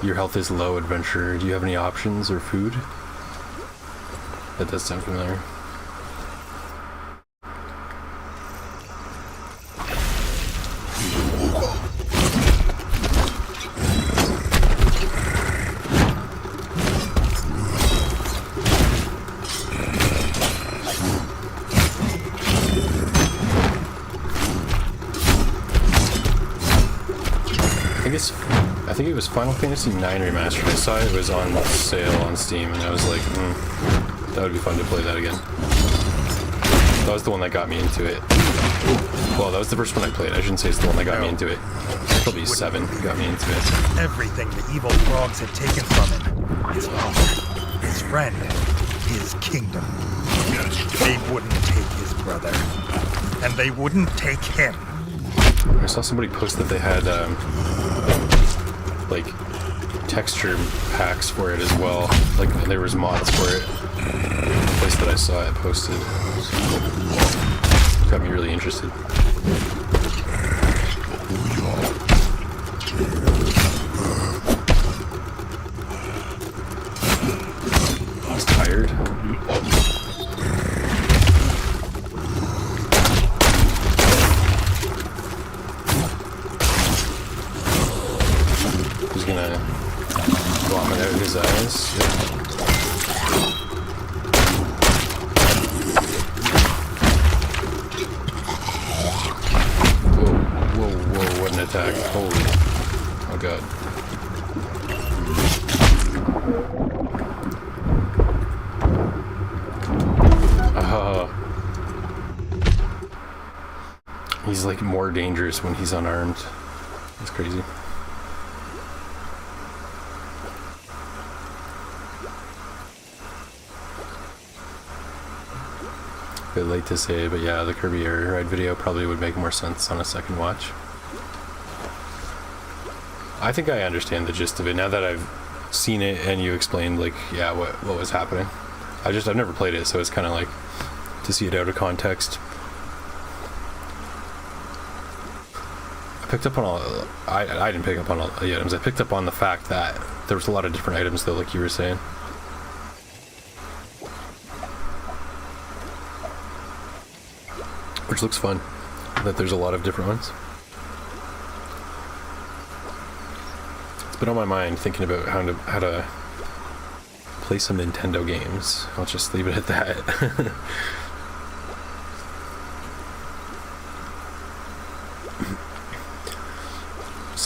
Your health is low, adventurer. Do you have any options or food? That does sound familiar. I think it was Final Fantasy IX Remastered. I saw it was on sale on Steam, and I was like, that would be fun to play that again. That was the one that got me into it. Well, that was the first one I played. I shouldn't say it's the one that got me into it. Probably 7 got me into it. Everything the evil frogs had taken from him, his father, his friend, his kingdom. They wouldn't take his brother, and they wouldn't take him. I saw somebody post that they had like texture packs for it as well. Like there was mods for it. The place that I saw it posted got me really interested. He's tired. He's gonna vomit out his eyes. Whoa, whoa, what an attack. Holy. Oh god. He's like more dangerous when he's unarmed. That's crazy. Bit late to say, but yeah, the Kirby Air Ride video probably would make more sense on a second watch. I think I understand the gist of it now that I've seen it and you explained, like, yeah, what was happening. I've never played it, so it's kind of like to see it out of context. I picked up on all. I didn't pick up on all the items. I picked up on the fact that there was a lot of different items, though, like you were saying. Which looks fun, that there's a lot of different ones. It's been on my mind thinking about how to play some Nintendo games. I'll just leave it at that.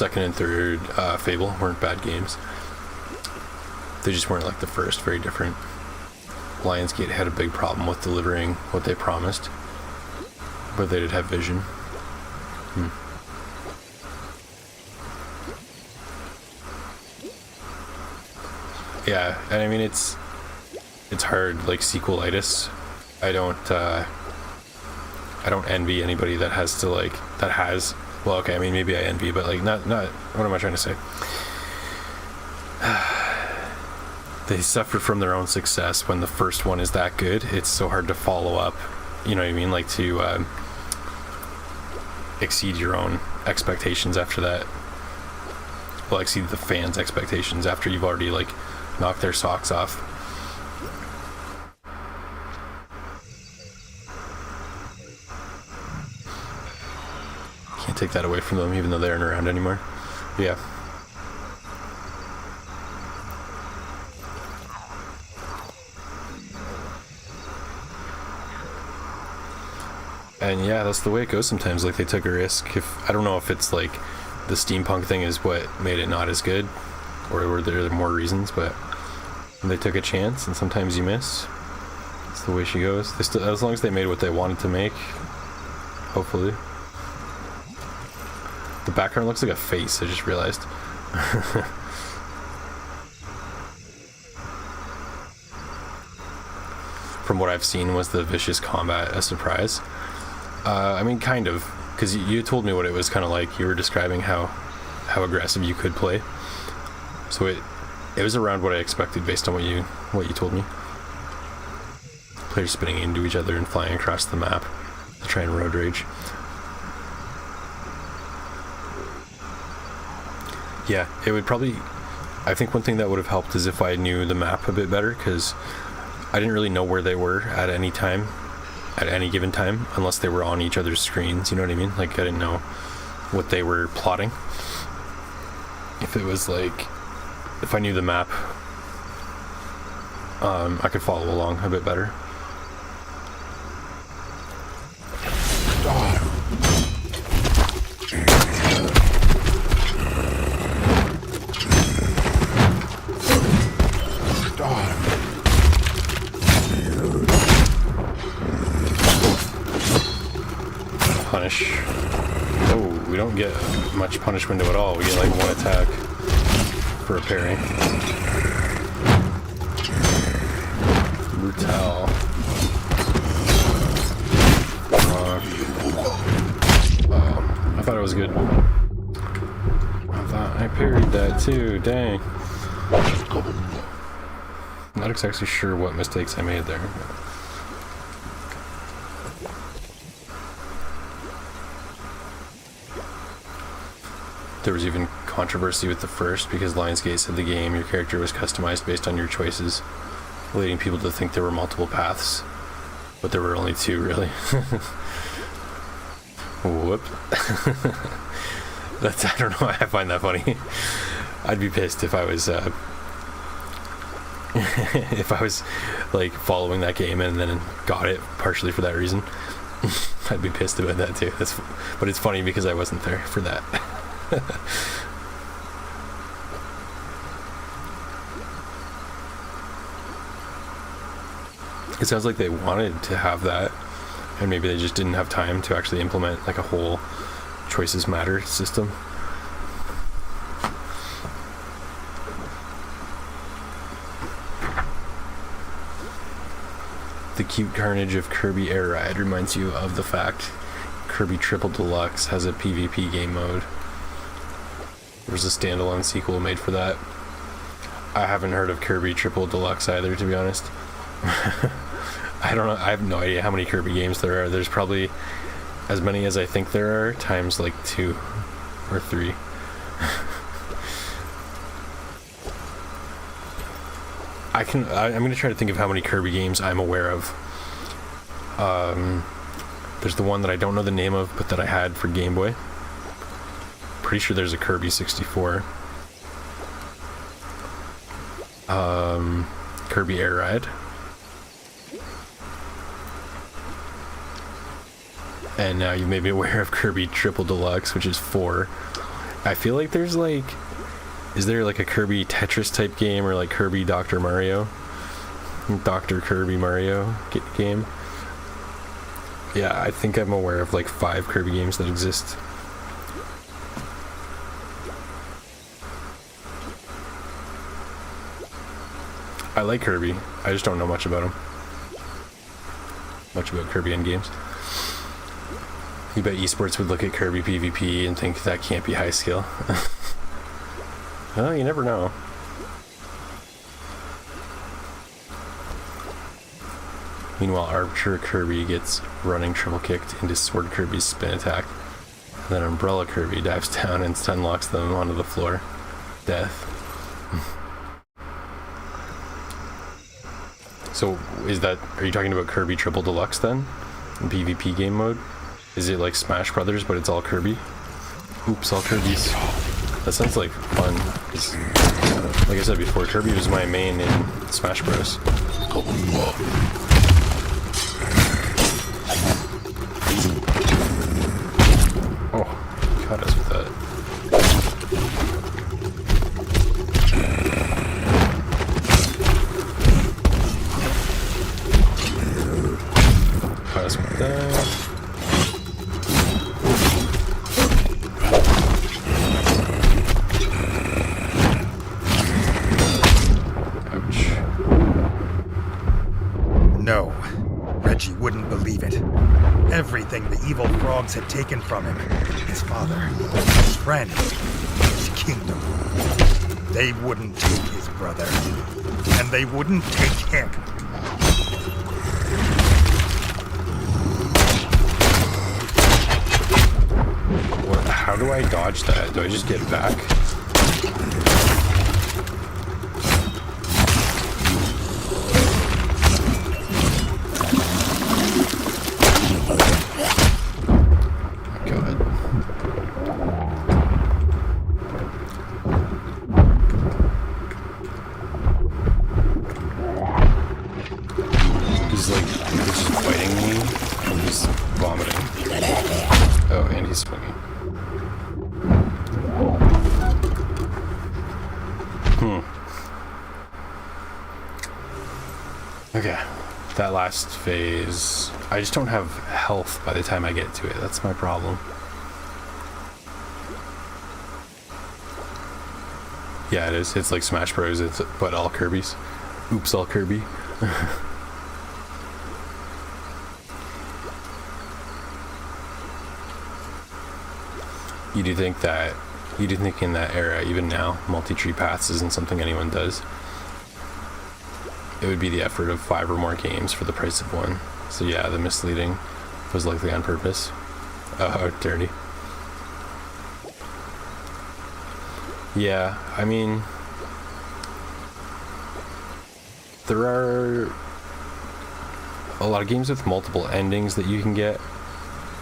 second and third Fable weren't bad games. They just weren't like the first. Very different. Lionsgate had a big problem with delivering what they promised, but they did have vision. Yeah, and I mean it's hard, like sequelitis. I don't envy anybody that has to well, okay, I mean maybe I envy, but like not what am I trying to say? They suffer from their own success when the first one is that good. It's so hard to follow up, you know what I mean, like to exceed your own expectations after that. Well, exceed the fans' expectations after you've already like knocked their socks off. Can't take that away from them, even though they aren't around anymore. Yeah. And yeah, that's the way it goes sometimes. Like, they took a risk. I don't know if it's like the steampunk thing is what made it not as good, or were there more reasons, but they took a chance, and sometimes you miss. That's the way she goes. As long as they made what they wanted to make, hopefully. The background looks like a face, I just realized. From what I've seen, was the vicious combat a surprise? I mean, kind of, because you told me what it was kind of like. You were describing how aggressive you could play. So it was around what I expected based on what you told me. Players spinning into each other and flying across the map to try and road rage. Yeah, it would probably... I think one thing that would have helped is if I knew the map a bit better, because I didn't really know where they were at any time, at any given time, unless they were on each other's screens, you know what I mean? Like, I didn't know what they were plotting. If it was like... If I knew the map, I could follow along a bit better. Punish. Oh, we don't get much punish window at all. We get like one attack for a parry. Brutal. I thought it was good. I thought I parried that too. Dang. Not exactly sure what mistakes I made there. There was even controversy with the first because Lionsgate said the game, your character was customized based on your choices, leading people to think there were multiple paths, but there were only two, really. Whoop. I don't know why I find that funny. I'd be pissed if I was like following that game and then got it partially for that reason. I'd be pissed about that too. But it's funny because I wasn't there for that. It sounds like they wanted to have that, and maybe they just didn't have time to actually implement like a whole choices matter system. The cute carnage of Kirby Air Ride reminds you of the fact Kirby Triple Deluxe has a PvP game mode. There's a standalone sequel made for that. I haven't heard of Kirby Triple Deluxe either, to be honest. I don't know. I have no idea how many Kirby games there are. There's probably as many as I think there are, times like 2 or 3. I'm going to try to think of how many Kirby games I'm aware of. There's the one that I don't know the name of, but that I had for Game Boy. Pretty sure there's a Kirby 64. Kirby Air Ride. And now you've made me aware of Kirby Triple Deluxe, which is 4. I feel like there's like, is there like a Kirby Tetris type game or like Kirby Dr. Mario? Dr. Kirby Mario game? Yeah, I think I'm aware of like 5 Kirby games that exist. I like Kirby. I just don't know much about him. Much about Kirby end games. You bet esports would look at Kirby PvP and think that can't be high skill. Well, you never know. Meanwhile, Archer Kirby gets running triple kicked into Sword Kirby's spin attack. And then Umbrella Kirby dives down and stun locks them onto the floor. Death. So, are you talking about Kirby Triple Deluxe then? In PvP game mode? Is it like Smash Brothers, but it's all Kirby? Oops, all Kirby's. That sounds like fun. 'Cause, like I said before, Kirby was my main in Smash Bros. Oh, got us with that. Got us with that. No, Reggie wouldn't believe it. Everything the evil frogs had taken from him, his father, his friend, his kingdom. They wouldn't take his brother, and they wouldn't take him. What, how do I dodge that? Do I just get back? Okay, that last phase, I just don't have health by the time I get to it. That's my problem. Yeah, it is. It's like Smash Bros. But all Kirby's. Oops, all Kirby. You do think in that era, even now, multi-tree paths isn't something anyone does? It would be the effort of 5 or more games for the price of 1. So yeah, the misleading was likely on purpose. Oh, dirty. Yeah, I mean, there are a lot of games with multiple endings that you can get,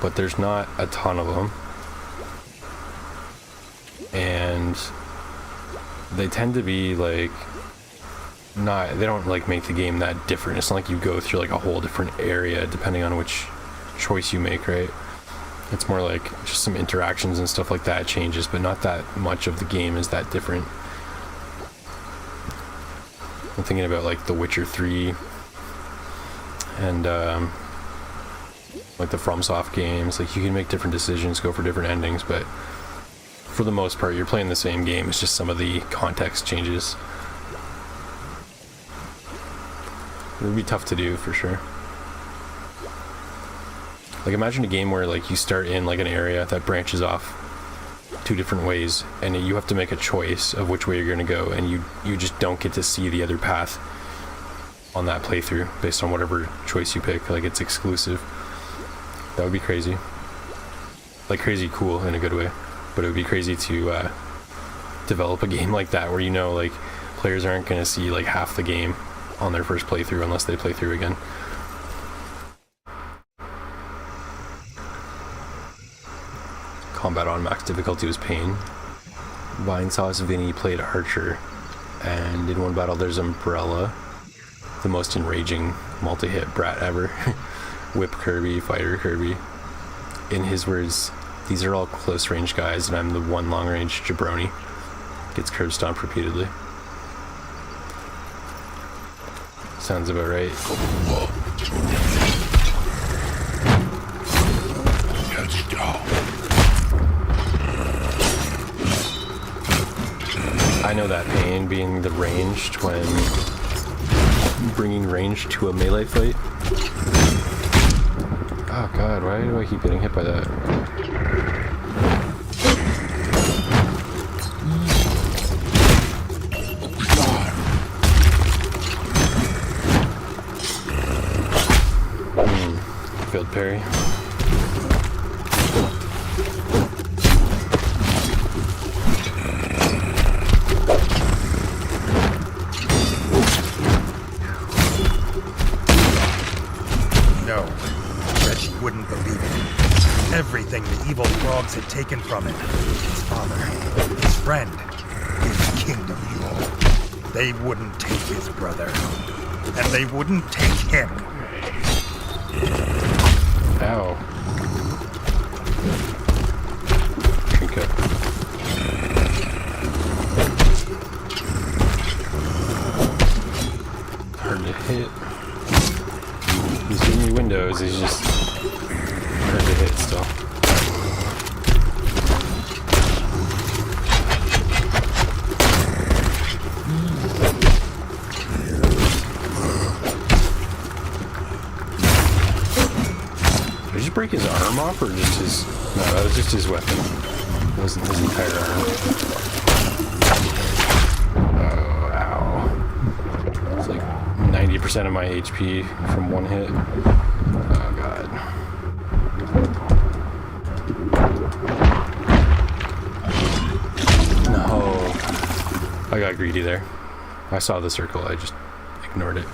but there's not a ton of them. And they tend to be like, they don't like make the game that different. It's not like you go through like a whole different area depending on which choice you make, right? It's more like just some interactions and stuff like that changes, but not that much of the game is that different. I'm thinking about like The Witcher 3 and like the FromSoft games. Like you can make different decisions, go for different endings, but for the most part you're playing the same game. It's just some of the context changes. It would be tough to do for sure. Like imagine a game where like you start in like an area that branches off 2 different ways and you have to make a choice of which way you're going to go, and you just don't get to see the other path on that playthrough based on whatever choice you pick. Like it's exclusive. That would be crazy. Like crazy cool in a good way, but it would be crazy to develop a game like that where you know like players aren't going to see like half the game on their first playthrough unless they play through again. Combat on max difficulty was pain. Vinesauce Vinny played Archer, and in one battle there's Umbrella, the most enraging multi-hit brat ever. Whip Kirby, Fighter Kirby. In his words, These are all close range guys, and I'm the one long range jabroni. Gets curb stomped repeatedly. Sounds about right. Jetzt down. I know that pain, being the ranged when bringing range to a melee fight. Oh god, why do I keep getting hit by that? Failed parry. No, Reggie wouldn't believe it. Everything the evil frogs had taken from him. His father, his friend, his kingdom. They wouldn't take his brother. And they wouldn't take him. Ow. Drink up. Hard to hit. He's giving me windows, he's just hard to hit still. Did you break his arm off, or just his... No, that was just his weapon. It wasn't his entire arm. Oh, ow. It's like 90% of my HP from one hit. Oh, God. No. I got greedy there. I saw the circle, I just ignored it.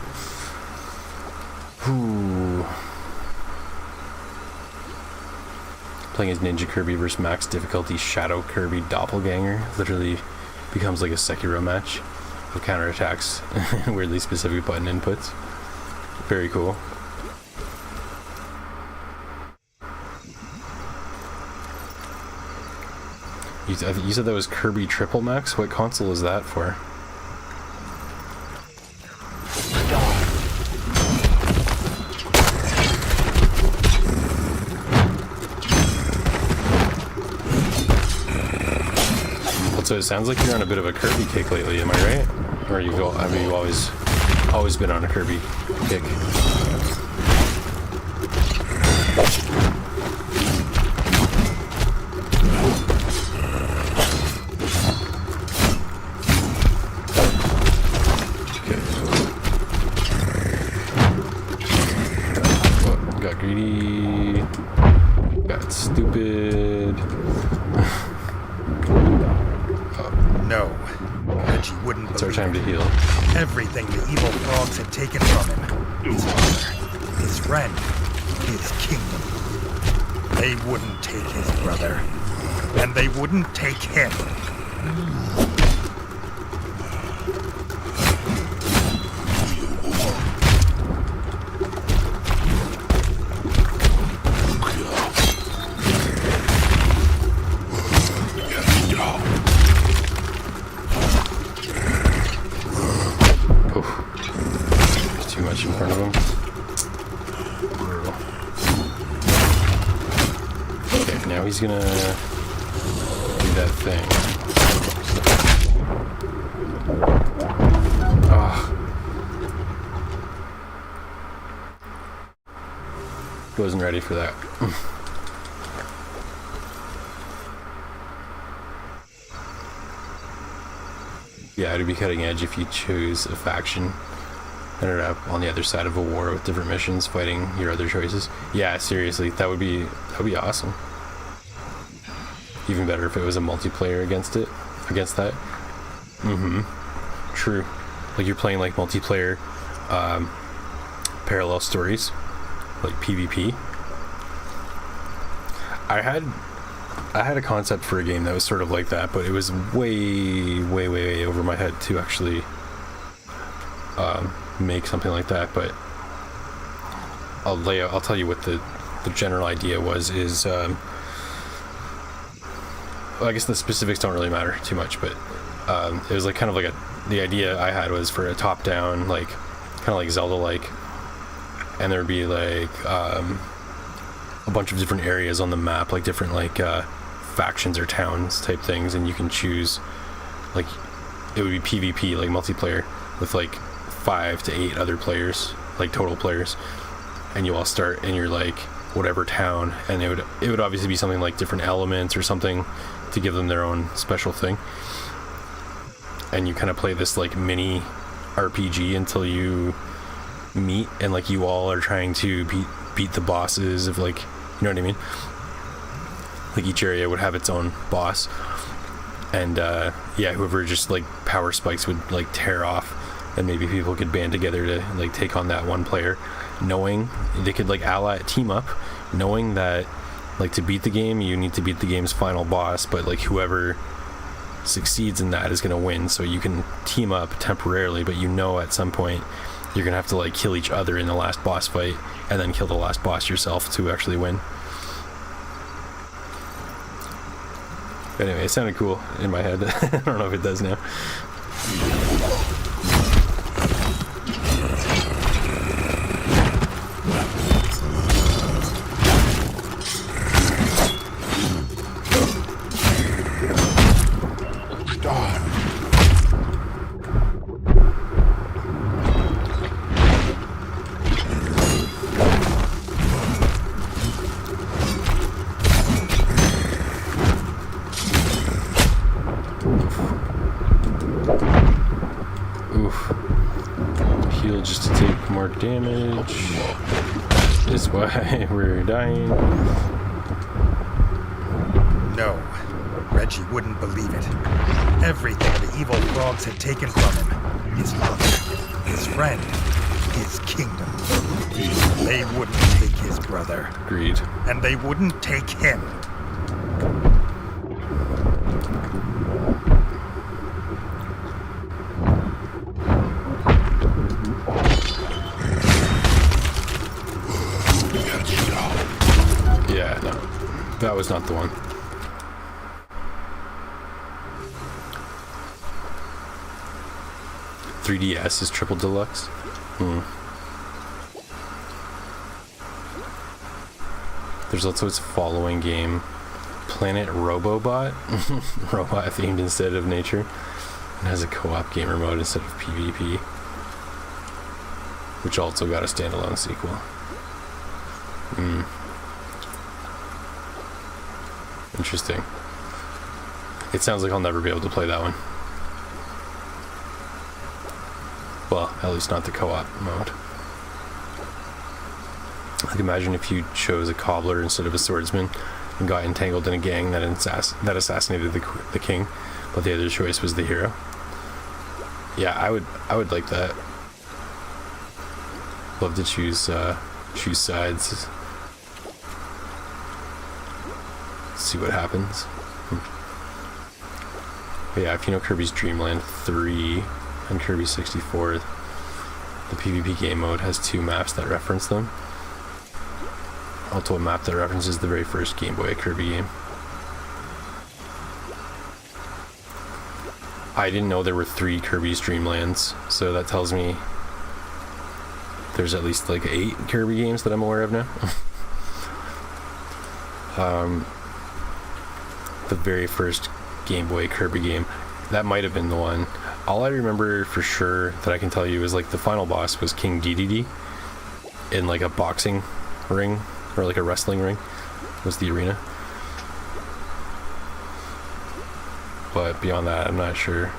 Ooh. Playing as Ninja Kirby versus max difficulty Shadow Kirby Doppelganger literally becomes like a Sekiro match of counterattacks and weirdly specific button inputs. Very cool. You said that was Kirby Triple Max? What console is that for? So it sounds like you're on a bit of a Kirby kick lately, am I right? Or have you always been on a Kirby kick? Okay. Whoa, got greedy. Got stupid. No, Reggie wouldn't It's our believe time to it. heal. Everything the evil frogs had taken from him. His father, his friend, his kingdom. They wouldn't take his brother. And they wouldn't take him. Too much in front of him. Brutal. Okay, now he's gonna do that thing. Ah. Wasn't ready for that. Yeah, it'd be cutting edge if you choose a faction. Ended up on the other side of a war with different missions, fighting your other choices. Yeah, seriously, that would be awesome. Even better if it was a multiplayer against that. True. Like you're playing like multiplayer, parallel stories, like PvP. I had a concept for a game that was sort of like that, but it was way over my head to actually make something like that. But I'll tell you what the general idea is I guess the specifics don't really matter too much, but it was like kind of like the idea I had was for a top-down, like kind of like Zelda-like, and there would be like a bunch of different areas on the map, like different like factions or towns type things, and you can choose, like, it would be PvP, like multiplayer, with like 5 to 8 other players, like total players, and you all start in your like whatever town, and it would obviously be something like different elements or something to give them their own special thing, and you kind of play this like mini RPG until you meet, and like you all are trying to beat the bosses of, like, you know what I mean, like each area would have its own boss, and whoever just like power spikes would like tear off, and maybe people could band together to like take on that one player, knowing they could like team up, knowing that like to beat the game you need to beat the game's final boss, but like whoever succeeds in that is going to win. So you can team up temporarily, but you know at some point you're gonna have to like kill each other in the last boss fight, and then kill the last boss yourself to actually win. But anyway, it sounded cool in my head. I don't know if it does now. Heal just to take more damage. That's why we're dying. No, Reggie wouldn't believe it. Everything the evil frogs had taken from him, his mother, his friend, his kingdom. They wouldn't take his brother. Agreed. And they wouldn't take him. Yeah, no. That was not the one. $3DS is triple deluxe. There's also its following game, Planet Robobot. Robot themed instead of nature. It has a co-op gamer mode instead of PvP, which also got a standalone sequel. Interesting. It sounds like I'll never be able to play that one. Well, at least not the co-op mode. Like, imagine if you chose a cobbler instead of a swordsman and got entangled in a gang that assassinated the king, but the other choice was the hero. Yeah, I would like that. Love to choose sides. See what happens. But yeah, if you know Kirby's Dream Land 3 and Kirby 64, the PvP game mode has 2 maps that reference them. Also a map that references the very first Game Boy Kirby game. I didn't know there were 3 Kirby's Dream Lands, so that tells me there's at least like 8 Kirby games that I'm aware of now. The very first Game Boy Kirby game, that might have been the one. All I remember for sure that I can tell you is like the final boss was King Dedede in like a boxing ring, or like a wrestling ring was the arena. But beyond that, I'm not sure.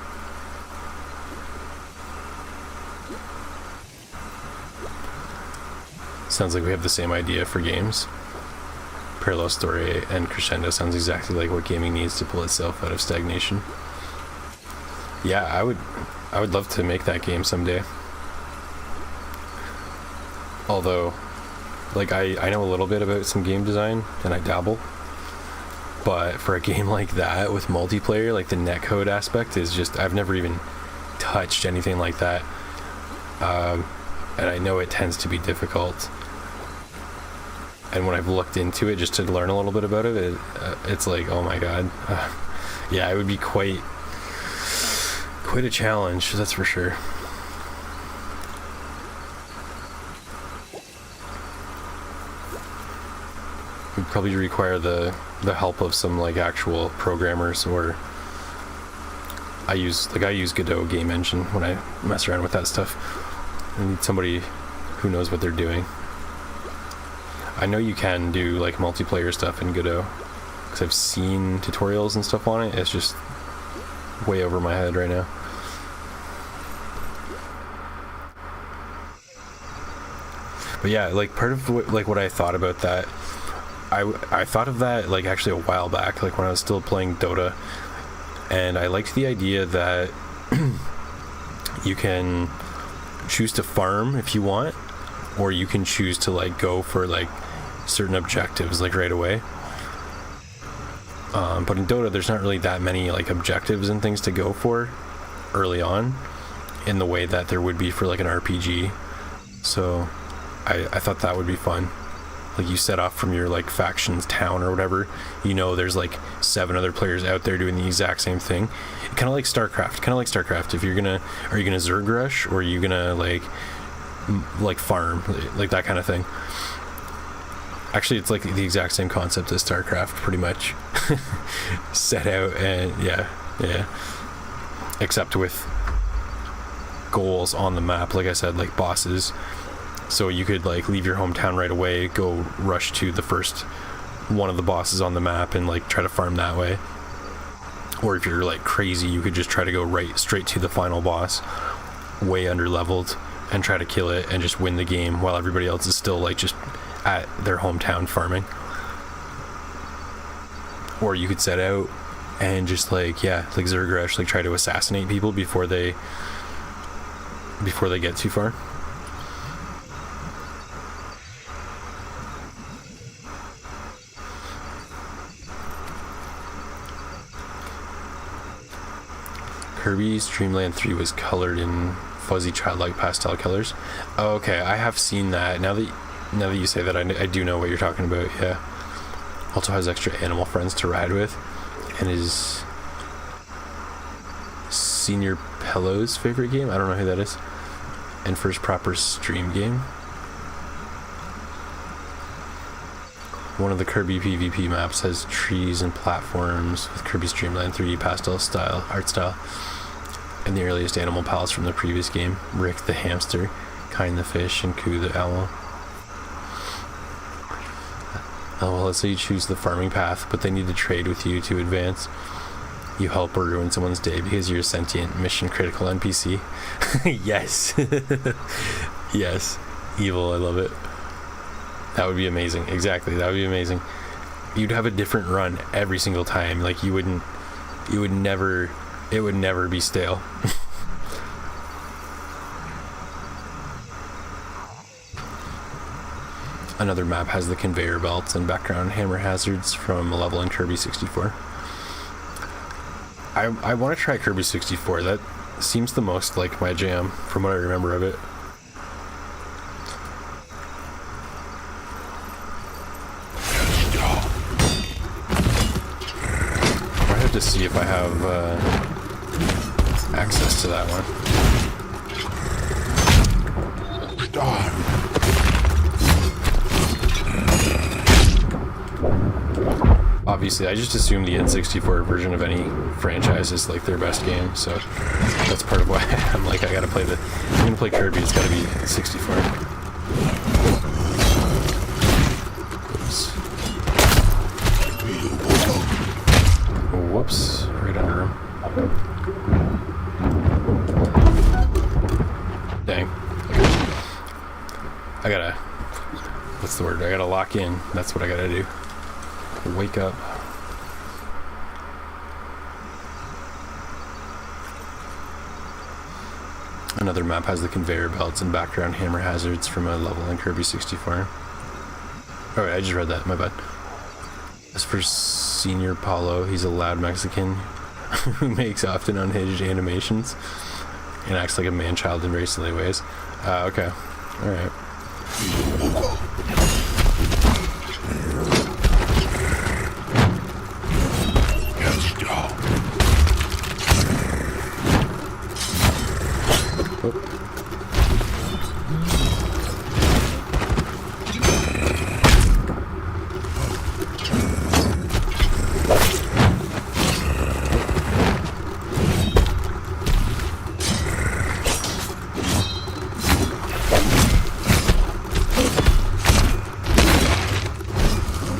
Sounds like we have the same idea for games. Parallel Story and Crescendo sounds exactly like what gaming needs to pull itself out of stagnation. Yeah, I would love to make that game someday. Although, like, I know a little bit about some game design, and I dabble. But for a game like that, with multiplayer, like the netcode aspect is just, I've never even touched anything like that. And I know it tends to be difficult. And when I've looked into it just to learn a little bit about it, it's like, oh my god. Yeah, it would be quite a challenge, that's for sure. Would probably require the help of some like actual programmers, or I use Godot Game Engine when I mess around with that stuff. I need somebody who knows what they're doing. I know you can do like multiplayer stuff in Godot, because I've seen tutorials and stuff on it. It's just way over my head right now. But yeah, like part of what I thought about that, I thought of that like actually a while back, like when I was still playing Dota, and I liked the idea that you can choose to farm if you want, or you can choose to like go for like certain objectives like right away. But in Dota, there's not really that many like objectives and things to go for early on in the way that there would be for like an RPG. So I thought that would be fun. Like you set off from your like faction's town or whatever, you know there's like 7 other players out there doing the exact same thing. Kind of like StarCraft. If you're gonna, are you gonna Zerg rush, or are you gonna like farm, like that kind of thing? Actually, it's like the exact same concept as StarCraft, pretty much. Set out and yeah, except with goals on the map, like I said, like bosses. So you could like leave your hometown right away, go rush to the first one of the bosses on the map and like try to farm that way. Or if you're like crazy, you could just try to go right straight to the final boss, way under leveled, and try to kill it and just win the game while everybody else is still like just at their hometown farming. Or you could set out and just like Zerg rush, like try to assassinate people before they get too far. Kirby's Dream Land 3 was colored in fuzzy childlike pastel colors. Oh, okay, I have seen that. Now that you say that, I do know what you're talking about. Yeah. Also has extra animal friends to ride with, and is Senior Pello's favorite game. I don't know who that is. And first proper stream game. One of the Kirby PvP maps has trees and platforms with Kirby's Dream Land 3D pastel art style. And the earliest animal pals from the previous game: Rick the hamster, Kind the fish, and Koo the owl. Oh well, let's say you choose the farming path, but they need to trade with you to advance. You help or ruin someone's day because you're a sentient, mission critical NPC. Yes. Yes. Evil, I love it. That would be amazing. Exactly, that would be amazing. You'd have a different run every single time. Like it would never be stale. Another map has the conveyor belts and background hammer hazards from a level in Kirby 64. I want to try Kirby 64. That seems the most like my jam from what I remember of it. I have to see if I have access to that one. Obviously, I just assume the N64 version of any franchise is like their best game, so that's part of why I'm like, I gotta play if I'm gonna play Kirby, it's gotta be 64. Oops. Whoops, right under him. Dang. I gotta, what's the word? I gotta lock in. That's what I gotta do. Wake up. Another map has the conveyor belts and background hammer hazards from a level in Kirby 64. Oh wait, I just read that, my bad. As for Senior Paulo, he's a loud Mexican who makes often unhinged animations and acts like a man-child in very silly ways. Okay. Alright.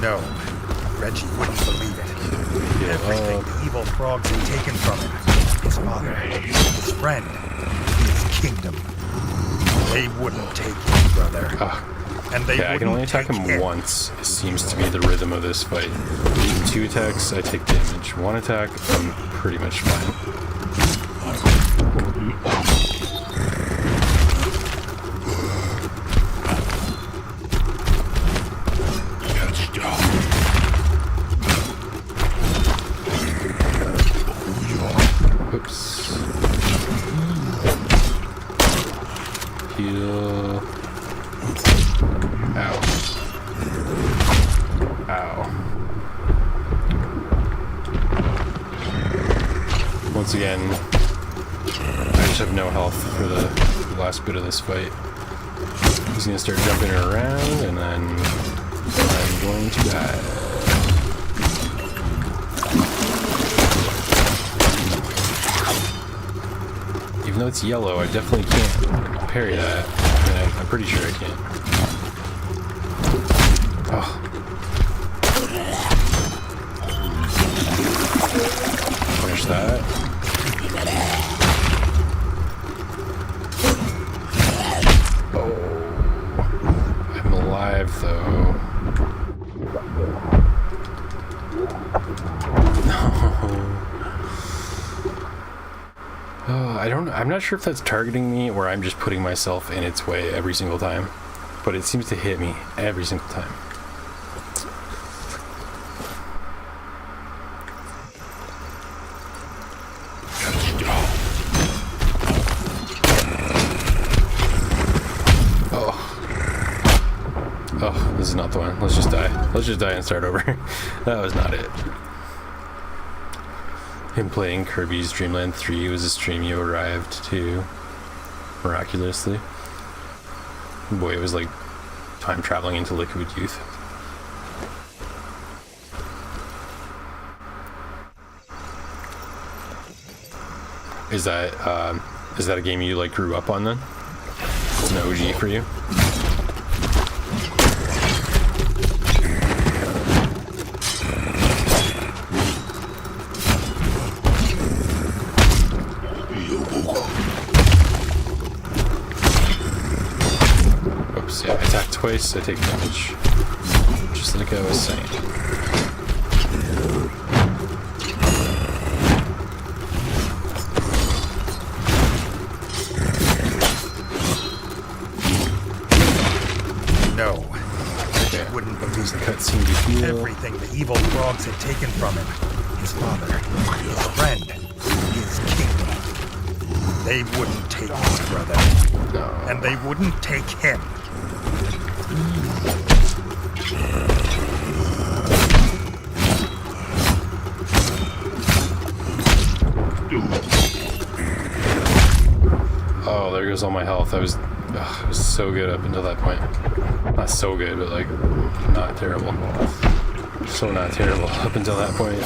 No, Reggie wouldn't believe it. Everything the evil frogs had taken from him, his father, his friend, his kingdom. They wouldn't take his brother. And they Yeah, I can only wouldn't attack take him once. It seems to be the rhythm of this fight. 2 attacks, I take damage. 1 attack, I'm pretty much fine. Let's go. Oops. Heal. Ow. Ow. Once again, I just have no health for the last bit of this fight. He's gonna start jumping around, and then I'm going to die. Even though it's yellow, I definitely can't parry that. I mean, I'm pretty sure I can't. Oh. Finish that. Oh. I'm alive, though. No. Oh, I'm not sure if that's targeting me or I'm just putting myself in its way every single time. But it seems to hit me every single time. Let's go. Oh, this is not the one. Let's just die. Let's just die and start over. That was not it. Him playing Kirby's Dream Land 3 was a stream you arrived to miraculously. Boy, it was like time traveling into Liquid Youth. Is that a game you like grew up on then? It's an OG for you? Oops, yeah, I attack twice, I take damage. Just like I was saying. No. Okay. Wouldn't believe Use the it. cutscene to heal. Everything the evil frogs had taken from him, his father, his friend, his kingdom. They wouldn't take his brother, No. and they wouldn't take him. Oh, there goes all my health. I was so good up until that point. Not so good, but like, not terrible. So not terrible up until that point.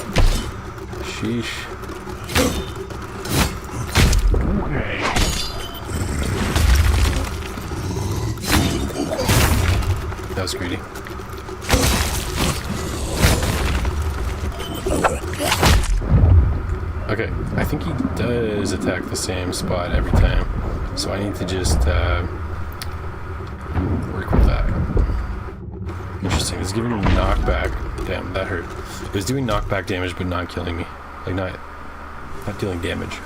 Sheesh. That was greedy. Okay, I think he does attack the same spot every time. So I need to just work with that. Interesting. It's giving me knockback. Damn, that hurt. It was doing knockback damage, but not killing me. Like not dealing damage.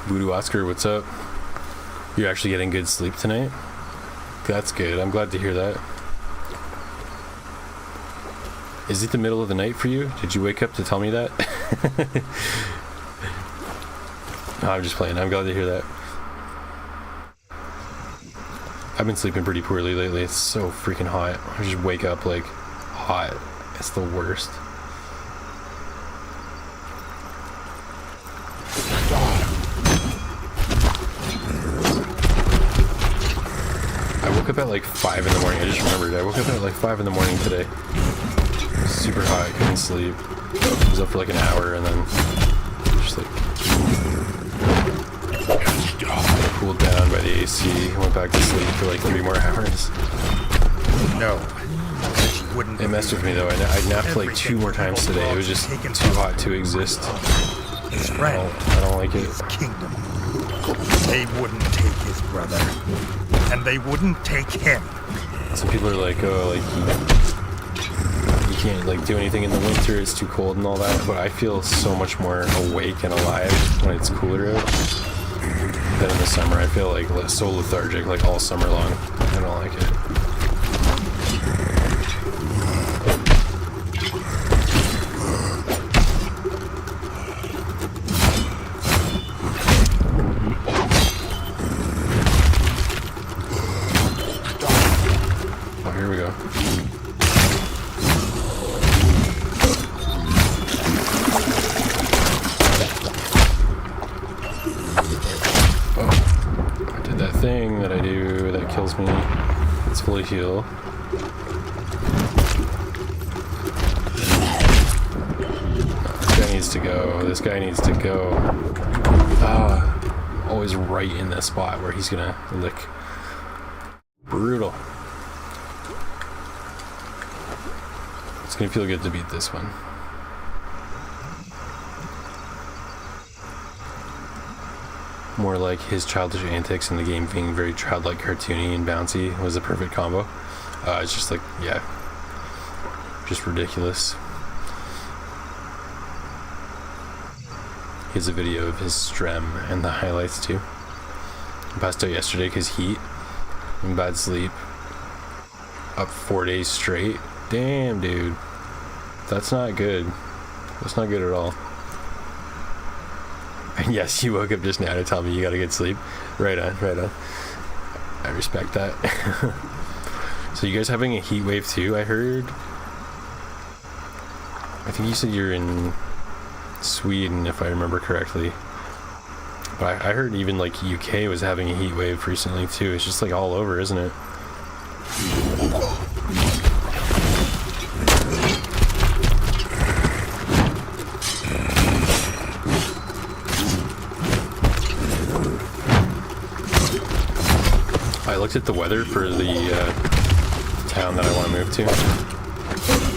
Voodoo Oscar, what's up? You're actually getting good sleep tonight? That's good. I'm glad to hear that. Is it the middle of the night for you? Did you wake up to tell me that? No, I'm just playing. I'm glad to hear that. I've been sleeping pretty poorly lately. It's so freaking hot. I just wake up like hot. It's the worst. I woke up at like 5 in the morning. I just remembered. I woke up at like 5 in the morning today. Super hot. I couldn't sleep. I was up for like an hour and then just like stop. Got cooled down by the AC. Went back to sleep for like 3 more hours. No. Reggie wouldn't. It messed with me though. I napped like 2 more times today. It was just too hot to exist. His friend. I don't like it. His kingdom. They wouldn't take his brother. And they wouldn't take him. Some people are like, oh, like you can't like do anything in the winter. It's too cold and all that. But I feel so much more awake and alive when it's cooler out than in the summer. I feel like so lethargic like all summer long. I don't like it. Here we go. Oh, I did that thing that I do that kills me. It's fully heal. This guy needs to go. This guy needs to go. Always right in the spot where he's gonna lick. Brutal. It's gonna feel good to beat this one. More like his childish antics in the game being very childlike, cartoony, and bouncy was a perfect combo. It's just like, yeah, just ridiculous. Here's a video of his strem and the highlights too. I passed out yesterday because heat and bad sleep. Up 4 days straight. Damn, dude. That's not good. That's not good at all. And yes, you woke up just now to tell me you gotta get sleep. Right on, right on. I respect that. So you guys having a heat wave too, I heard? I think you said you're in Sweden, if I remember correctly. But I heard even like UK was having a heat wave recently too. It's just like all over, isn't it? I looked at the weather for the town that I want to move to,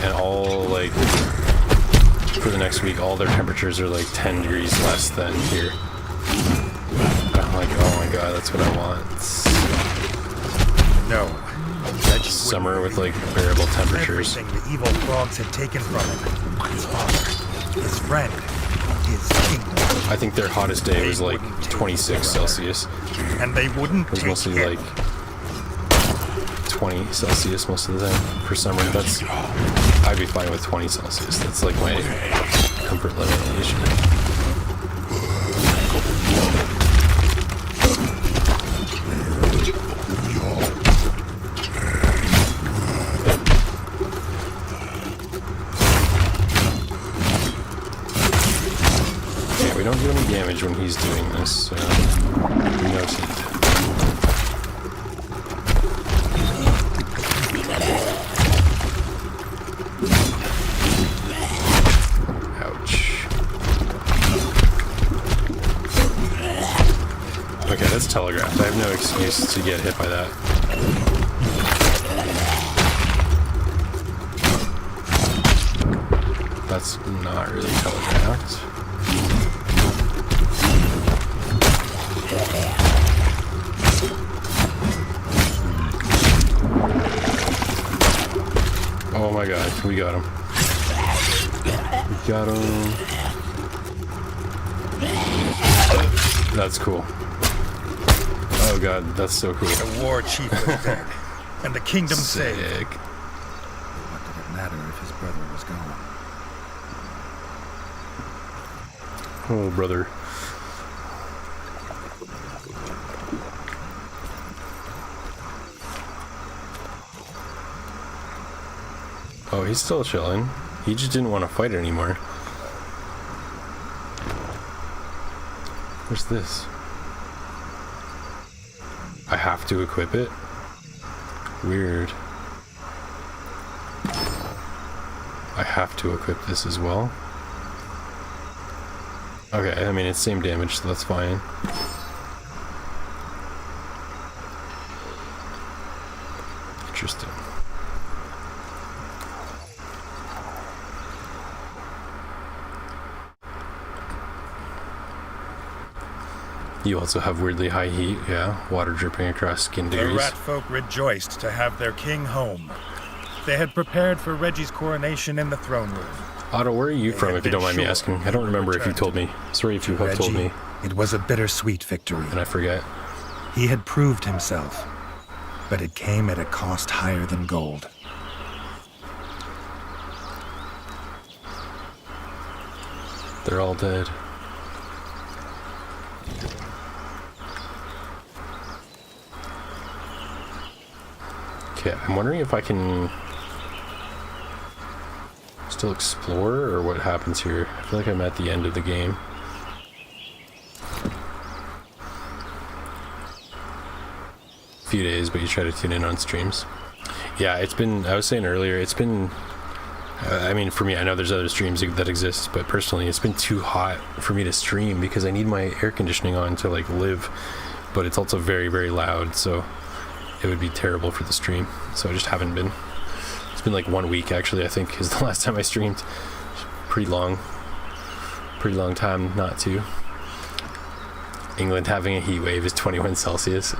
and all like for the next week, all their temperatures are like 10 degrees less than here. I'm like, oh my god, that's what I want. No. Summer with like bearable temperatures. Everything the evil frogs had taken from him. His father, his friend, his kingdom. I think their hottest day was like 26 Celsius. And they wouldn't It was take mostly him. like 20 Celsius most of the time for summer. That's, I'd be fine with 20 Celsius. That's like my comfort level usually. Yeah, we don't do any damage when he's doing this, so noted. Okay, that's telegraphed. I have no excuse to get hit by that. That's not really telegraphed. Oh my god, we got him. We got him. That's cool. Oh god, that's so cool. The war chief was dead, and the kingdom saved. Sick. What did it matter if his brother was gone? Oh, brother. Oh, he's still chilling. He just didn't want to fight anymore. What's this? I have to equip it? Weird. I have to equip this as well? Okay, I mean, it's same damage, so that's fine. You also have weirdly high heat, yeah. Water dripping across skin The degrees. rat folk rejoiced to have their king home. They had prepared for Reggie's coronation in the throne room. Otto, where are you They from, had if you don't been mind me sure asking? I he don't would remember if you return. told me. Sorry if you have told Reggie, me, it was a bittersweet victory. and I forget. He had proved himself, but it came at a cost higher than gold. They're all dead. Okay, I'm wondering if I can still explore, or what happens here. I feel like I'm at the end of the game. Few days, but you try to tune in on streams. Yeah, it's been, I was saying earlier, it's been, I mean, for me, I know there's other streams that exist, but personally, it's been too hot for me to stream because I need my air conditioning on to like live, but it's also very, very loud, so it would be terrible for the stream. So I just haven't been. It's been like 1 week actually, I think, is the last time I streamed. Pretty long time not to. England having a heat wave is 21 Celsius.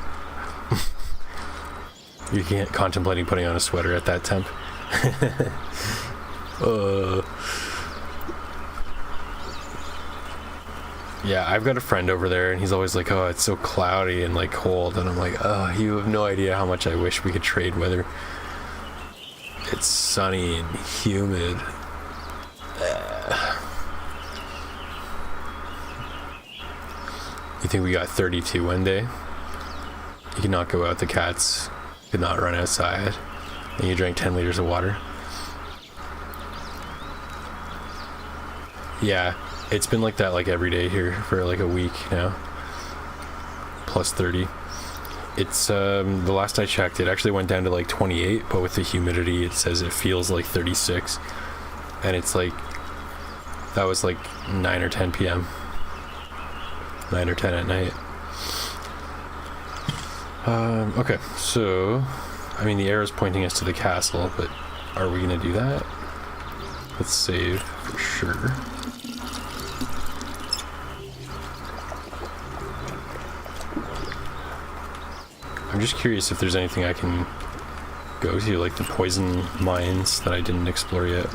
You can't contemplating putting on a sweater at that temp. Yeah, I've got a friend over there, and he's always like, "Oh, it's so cloudy and like cold," and I'm like, "Oh, you have no idea how much I wish we could trade weather. It's sunny and humid." You think we got 32 one day? You could not go out. The cats could not run outside, and you drank 10 liters of water. Yeah, it's been like that like every day here for like a week now. Plus 30. It's the last I checked, it actually went down to like 28, but with the humidity it says it feels like 36. And it's like, that was like 9 or 10 p.m. 9 or 10 at night. Okay, so I mean the arrow's pointing us to the castle, but are we gonna do that? Let's save for sure. I'm just curious if there's anything I can go to, like the poison mines that I didn't explore yet.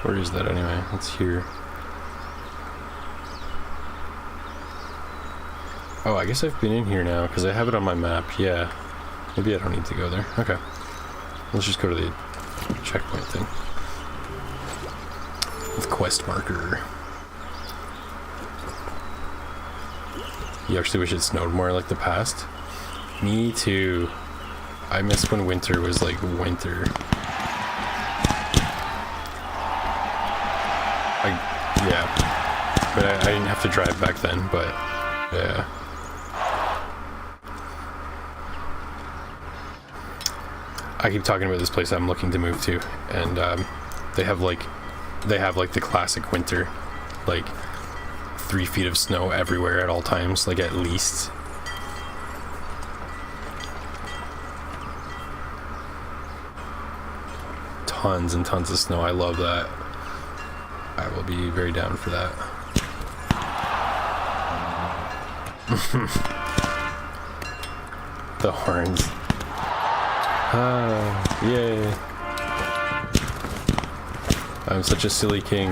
Where is that anyway? It's here. Oh, I guess I've been in here now because I have it on my map. Yeah. Maybe I don't need to go there. Okay. Let's just go to the checkpoint thing. With quest marker. You actually wish it snowed more like the past? Me too. I miss when winter was like winter. Yeah. But I didn't have to drive back then, but yeah. I keep talking about this place I'm looking to move to, and they have like the classic winter, like 3 feet of snow everywhere at all times, like at least. Tons and tons of snow. I love that. I will be very down for that. The horns. Ah, yay. I'm such a silly king.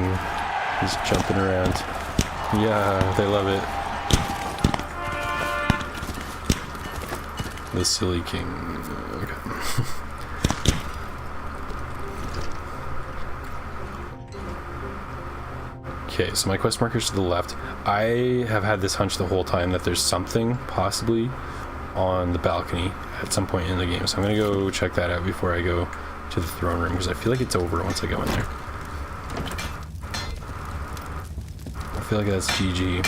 He's jumping around. Yeah, they love it. The silly king. Okay. Okay, so my quest marker's to the left. I have had this hunch the whole time that there's something possibly on the balcony at some point in the game. So I'm gonna go check that out before I go to the throne room, because I feel like it's over once I go in there. I feel like that's GG.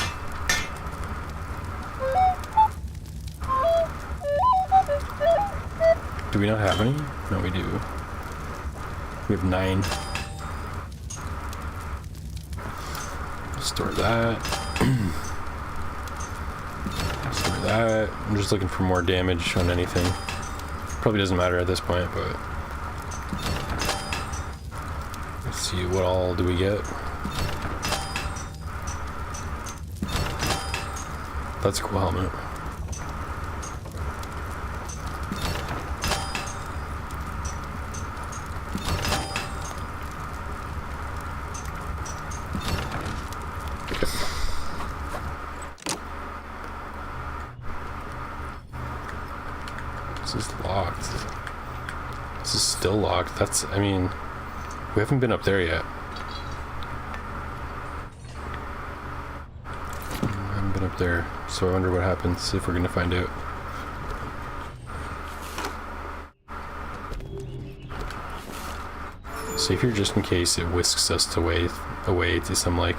Do we not have any? No, we do. We have 9. Store that. Store that. I'm just looking for more damage on anything. Probably doesn't matter at this point, but let's see, what all do we get? That's a cool helmet. This is locked. This is still locked. That's, I mean, we haven't been up there yet. I haven't been up there, so I wonder what happens if we're gonna find out. Save here just in case it whisks us away to some like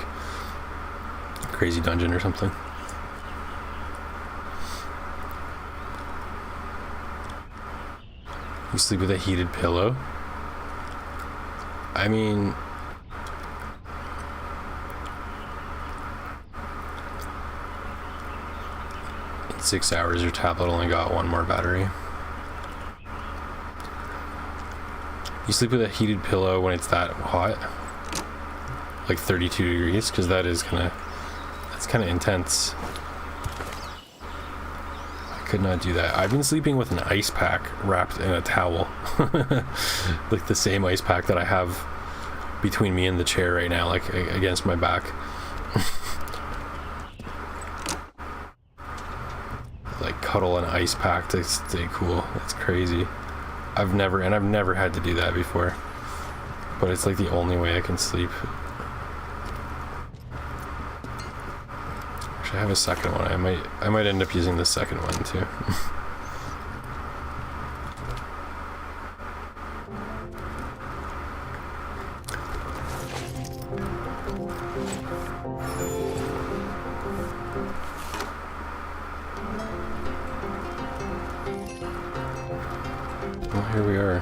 crazy dungeon or something. You sleep with a heated pillow? I mean... in 6 hours your tablet only got one more battery. You sleep with a heated pillow when it's that hot? Like 32 degrees? Because that is that's kind of intense. Could not do that. I've been sleeping with an ice pack wrapped in a towel. Like the same ice pack that I have between me and the chair right now, like against my back. Like cuddle an ice pack to stay cool. It's crazy. I've never had to do that before. But it's like the only way I can sleep. I have a second one. I might end up using the second one too. Well, here we are.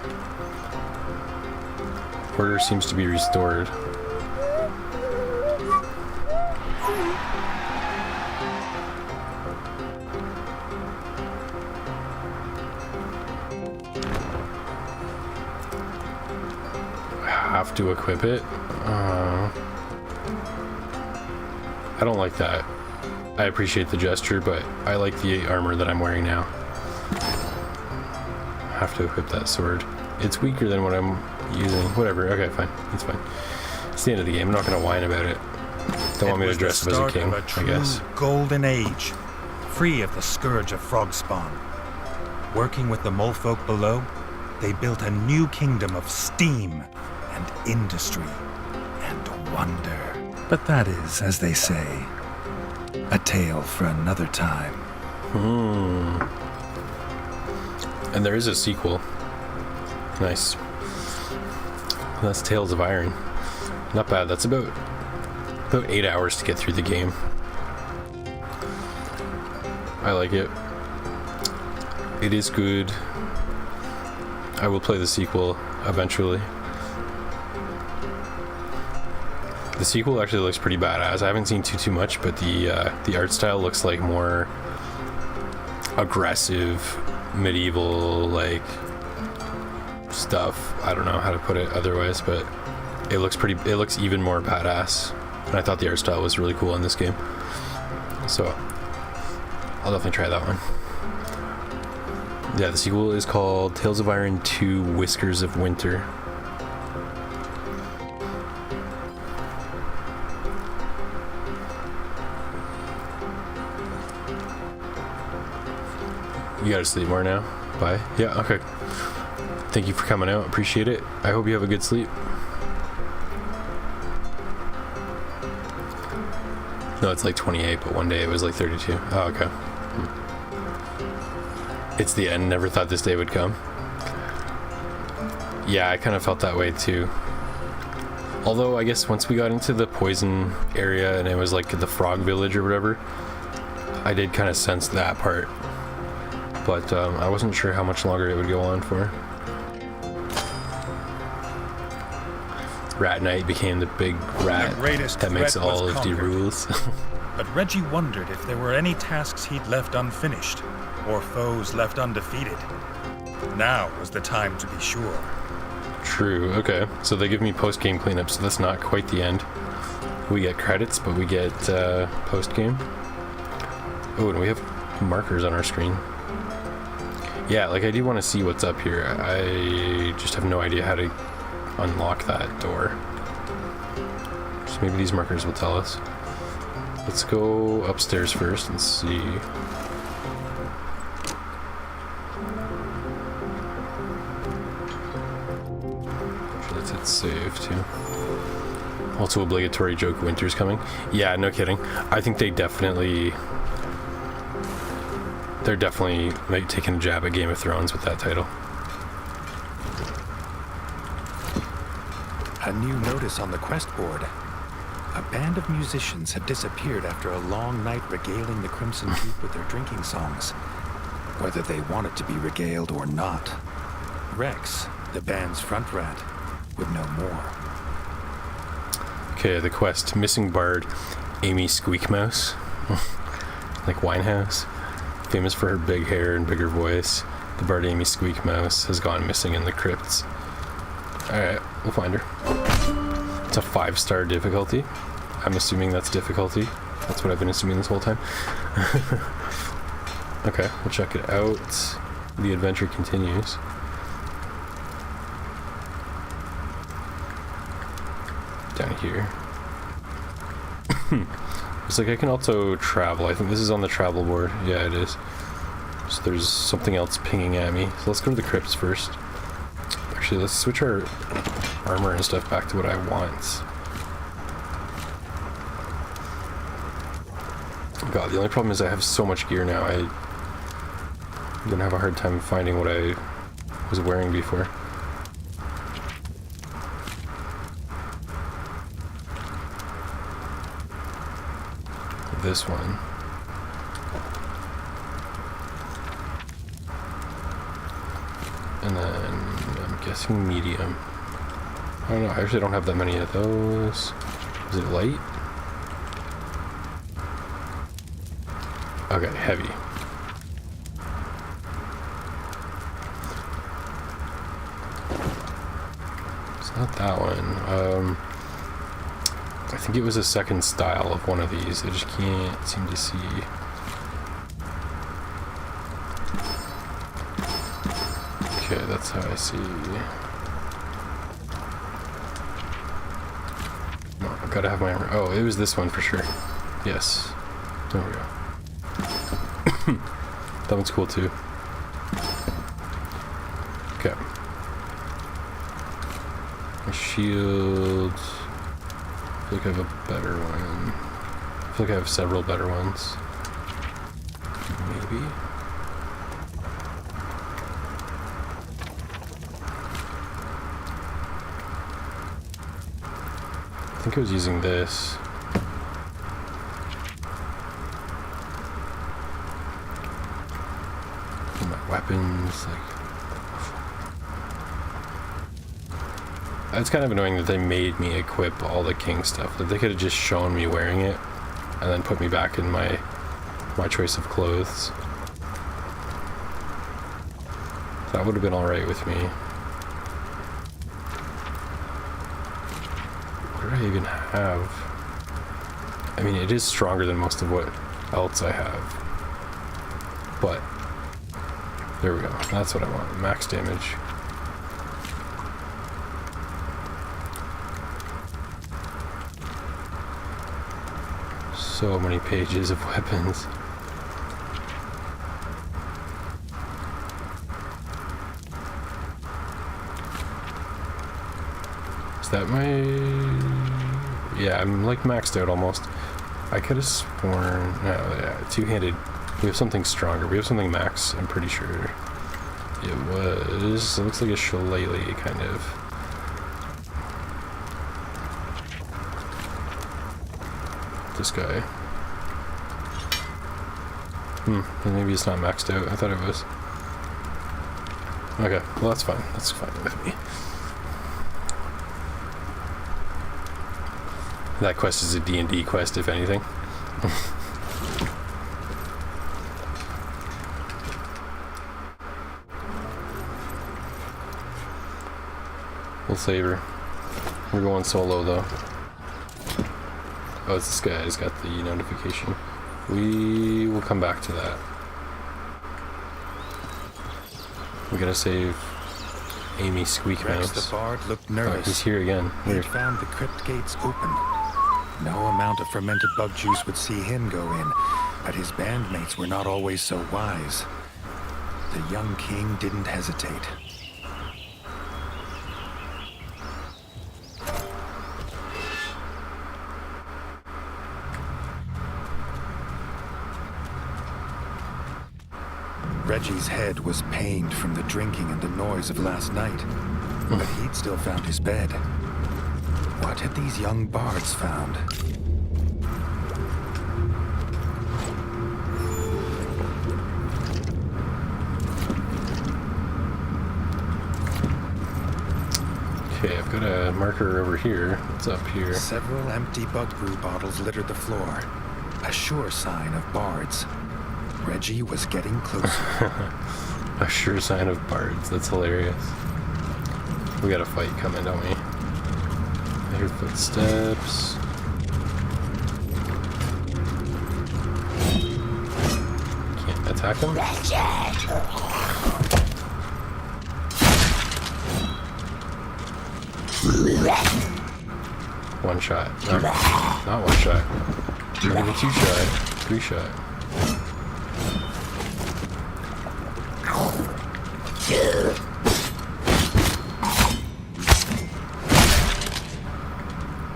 Order seems to be restored. Have to equip it. I don't like that. I appreciate the gesture, but I like the armor that I'm wearing now. Have to equip that sword. It's weaker than what I'm using. Whatever. Okay, fine. It's fine. It's the end of the game. I'm not going to whine about it. Don't want me to dress up as a king, I guess. Golden age, free of the scourge of frog spawn. Working with the molefolk below, they built a new kingdom of steam and industry and wonder. But that is, as they say, a tale for another time. And there is a sequel. Nice. That's Tales of Iron. Not bad. That's about 8 hours to get through the game. I like it. It is good. I will play the sequel eventually. The sequel actually looks pretty badass. I haven't seen too much, but the art style looks like more aggressive, medieval like stuff. I don't know how to put it otherwise, but it looks even more badass. And I thought the art style was really cool in this game. So I'll definitely try that one. Yeah, the sequel is called Tales of Iron 2: Whiskers of Winter. You gotta sleep more now? Bye? Yeah, okay. Thank you for coming out. Appreciate it. I hope you have a good sleep. No, it's like 28, but one day it was like 32. Oh, okay. It's the end. Never thought this day would come. Yeah, I kind of felt that way too. Although, I guess once we got into the poison area and it was like the frog village or whatever, I did kind of sense that part. But I wasn't sure how much longer it would go on for. Rat Knight became the big rat that makes all of the rules. But Reggie wondered if there were any tasks he'd left unfinished, or foes left undefeated. Now was the time to be sure. True, okay. So they give me post-game cleanup, so that's not quite the end. We get credits, but we get post-game. Oh, and we have markers on our screen. Yeah, like I do want to see what's up here. I just have no idea how to unlock that door. So maybe these markers will tell us. Let's go upstairs first and see. Sure, let's hit save too. Also obligatory joke, winter's coming. Yeah, no kidding. I think they're definitely like taking a jab at Game of Thrones with that title. A new notice on the quest board. A band of musicians had disappeared after a long night regaling the Crimson Keep with their drinking songs. Whether they wanted to be regaled or not, Rex, the band's front rat, would know more. Okay, the quest. Missing bard Amy Squeakmouse. Like Winehouse. Famous for her big hair and bigger voice, the bard Amy Squeakmouse has gone missing in the crypts. Alright, we'll find her. It's a 5-star difficulty. I'm assuming that's difficulty. That's what I've been assuming this whole time. Okay, we'll check it out. The adventure continues. Down here. Looks like I can also travel. I think this is on the travel board. Yeah, it is. So there's something else pinging at me. So let's go to the crypts first. Actually, let's switch our armor and stuff back to what I want. God, the only problem is I have so much gear now. I'm gonna have a hard time finding what I was wearing before. This one. And then I'm guessing medium. I don't know, I actually don't have that many of those. Is it light? Okay, heavy. It's not that one. I think it was a second style of one of these. I just can't seem to see. Okay, that's how I see. No, I've got to have my armor. Oh, it was this one for sure. Yes. There we go. That one's cool too. Okay. My shield. I feel like I have a better one. I feel like I have several better ones. Maybe. I think I was using this. And my weapons, like. It's kind of annoying that they made me equip all the king stuff. That they could have just shown me wearing it and then put me back in my choice of clothes. That would have been alright with me. What do I even have? I mean, it is stronger than most of what else I have. But, there we go. That's what I want. Max damage. So many pages of weapons. Is that my... Yeah, I'm like maxed out almost. I could have sworn... No, yeah, two-handed. We have something stronger. We have something max, I'm pretty sure. It was... It looks like a shillelagh, kind of. This guy. Maybe it's not maxed out. I thought it was. Okay, well that's fine. That's fine with me. That quest is a D&D quest, if anything. We'll save her. We're going solo though. Oh, it's this guy. He's got the notification. We will come back to that. We gotta save Amy Squeak Rex Mouse. the Bard looked Oh, nervous. he's here again. He Weird. had found the crypt gates open. No amount of fermented bug juice would see him go in, but his bandmates were not always so wise. The young king didn't hesitate. Reggie's head was pained from the drinking and the noise of last night, but he'd still found his bed. What had these young bards found? Okay, I've got a marker over here. What's up here? Several empty bug brew bottles littered the floor, a sure sign of bards. Reggie was getting closer. A sure sign of bards. That's hilarious. We got a fight coming, don't we? I hear footsteps. Can't attack him? One shot. No, not one shot. Not even two shot. Three shot.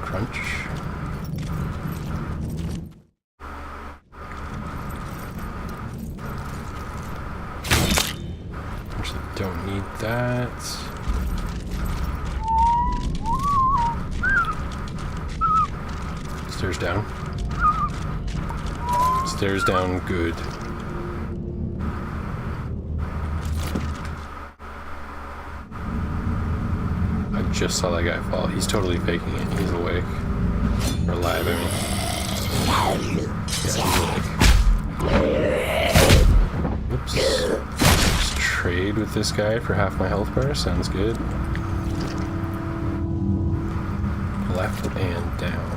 Crunch. Actually, don't need that. Stairs down. Stairs down, good. I just saw that guy fall. He's totally faking it. He's awake. Or alive, I mean. Yeah, he's awake. Oops. Just trade with this guy for half my health bar. Sounds good. Left and down.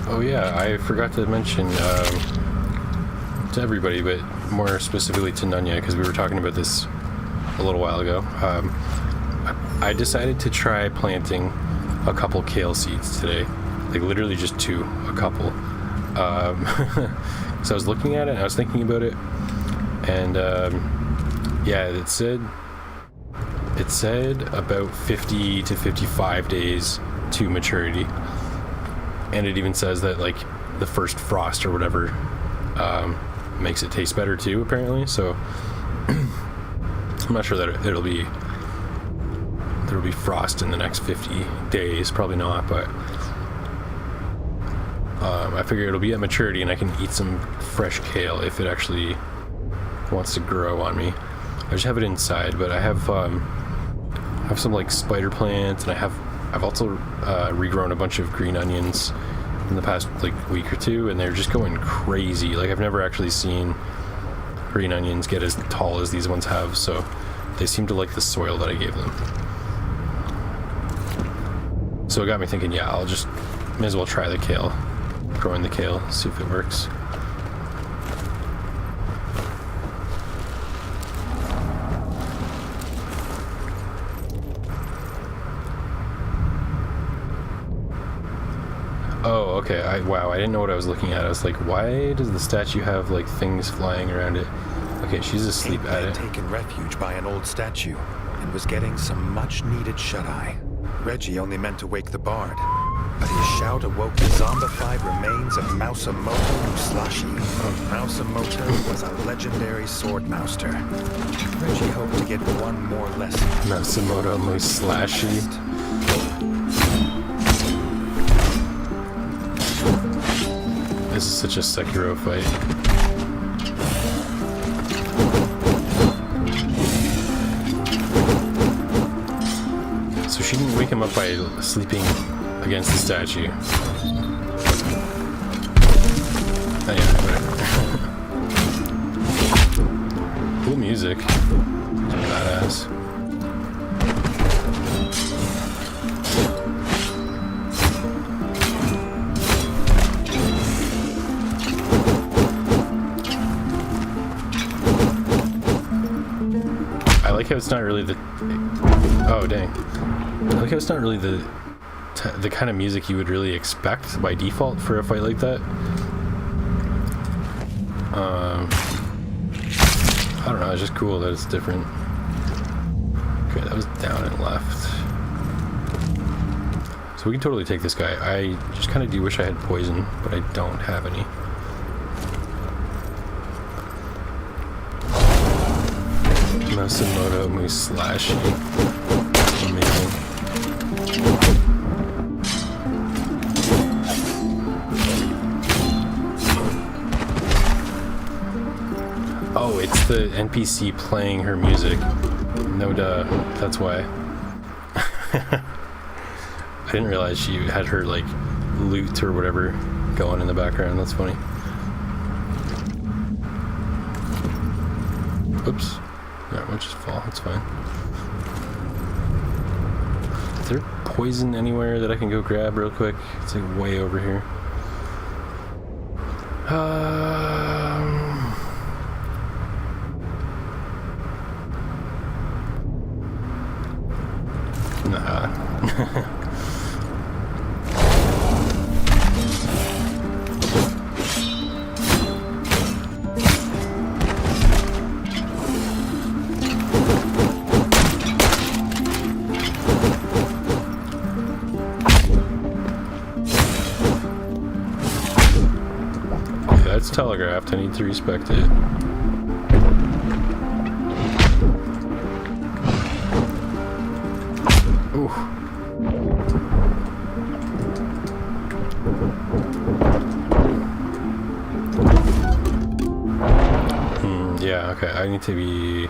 Oh yeah, I forgot to mention to everybody, but more specifically to Nunya, because we were talking about this a little while ago. I decided to try planting a couple kale seeds today, like literally just a couple. So I was looking at it and I was thinking about it, and yeah, it said about 50 to 55 days to maturity. And it even says that like the first frost or whatever makes it taste better too, apparently. So I'm not sure that there'll be frost in the next 50 days. Probably not, but I figure it'll be at maturity and I can eat some fresh kale if it actually wants to grow on me. I just have it inside, but I have some like spider plants, and I've also regrown a bunch of green onions in the past like week or two, and they're just going crazy. Like I've never actually seen green onions get as tall as these ones have, so they seem to like the soil that I gave them. So it got me thinking, yeah, may as well try the kale, growing the kale, see if it works. Oh, okay. Wow, I didn't know what I was looking at. I was like, why does the statue have like things flying around it? Okay, she's asleep Amy at had it. taken refuge by an old statue and was getting some much-needed shut-eye. Reggie only meant to wake the bard, but his shout awoke the zombified remains of Mausamoto Musashi. Mausamoto was a legendary swordmaster. Reggie hoped to get one more lesson. Mausamoto Musashi. This is such a Sekiro fight. So she didn't wake him up by sleeping against the statue. Oh yeah, whatever. music. It's badass. I like how it's not really the... Oh, dang. I like how it's not really the kind of music you would really expect by default for a fight like that. I don't know, it's just cool that it's different. Okay, that was down and left. So we can totally take this guy. I just kind of do wish I had poison, but I don't have any. Masimoto Musashi. Amazing. Oh, it's the NPC playing her music. No duh, that's why. I didn't realize she had her, like, lute or whatever going in the background. That's funny. Oops. Yeah, we'll just fall. It's fine. Is there poison anywhere that I can go grab real quick? It's like way over here. Nah. That's telegraphed. I need to respect it. Ooh. Yeah, okay. I need to be...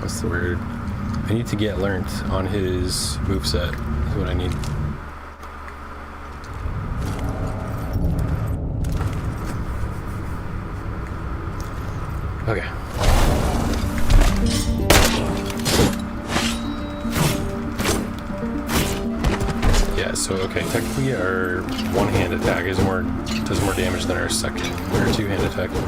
What's the word? I need to get learnt on his moveset. Is what I need. Okay. Yeah, so okay, technically our one-hand attack does more damage than our second or two-hand attack. I'm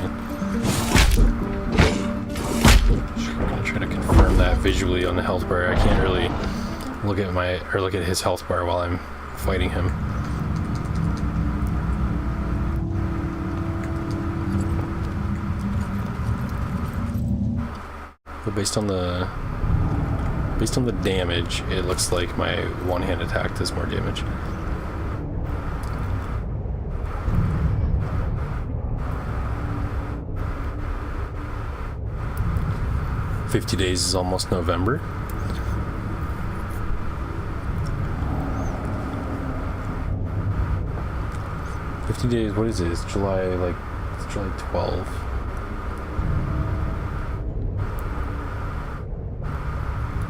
gonna try to confirm that visually on the health bar. I can't really look at his health bar while I'm fighting him. But based on the damage, it looks like my one-hand attack does more damage. $50 days is almost November. $50 days, what is it? It's July 12th.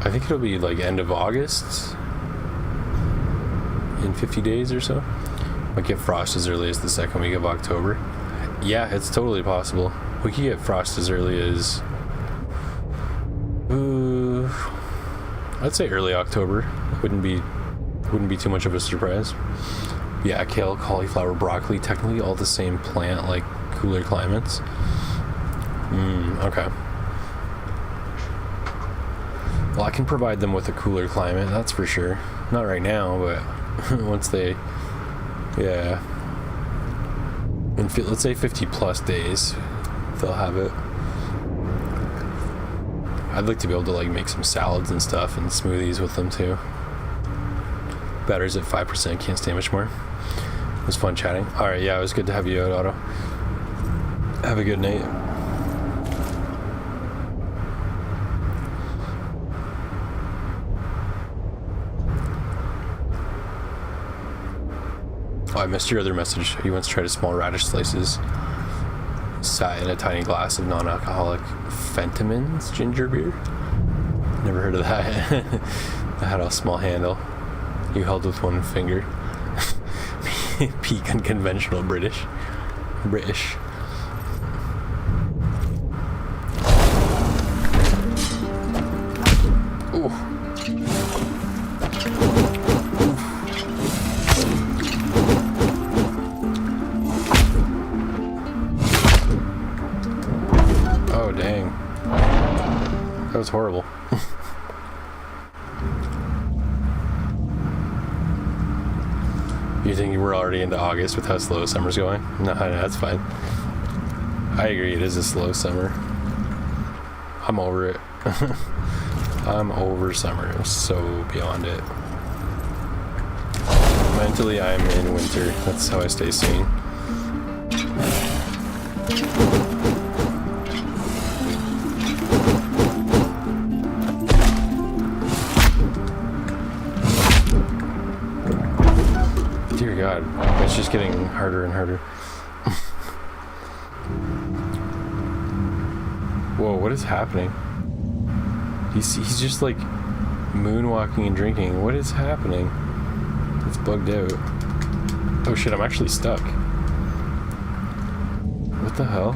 I think it'll be like end of August in 50 days or so. Might get frost as early as the second week of October. Yeah, it's totally possible. We could get frost as early as I'd say early October. Wouldn't be too much of a surprise. Yeah, kale, cauliflower, broccoli, technically all the same plant, like cooler climates. Okay. Well, I can provide them with a cooler climate, that's for sure. Not right now, but once they, yeah. Let's say 50 plus days, they'll have it. I'd like to be able to like make some salads and stuff and smoothies with them too. Battery's at 5%, can't stay much more. It was fun chatting. Alright, yeah, it was good to have you out, Otto. Have a good night. Oh, I missed your other message. He once tried a small radish slices. Sat in a tiny glass of non-alcoholic Fentimans ginger beer. Never heard of that. I had a small handle. You held with one finger. Peak unconventional British. was horrible. You think we're already into August with how slow summer's going? No, that's fine. I agree, it is a slow summer. I'm over it. I'm over summer. I'm so beyond it. Mentally, I'm in winter. That's how I stay sane. Dear God, it's just getting harder and harder. Whoa, what is happening? He's just like moonwalking and drinking. What is happening? It's bugged out. Oh shit, I'm actually stuck. What the hell?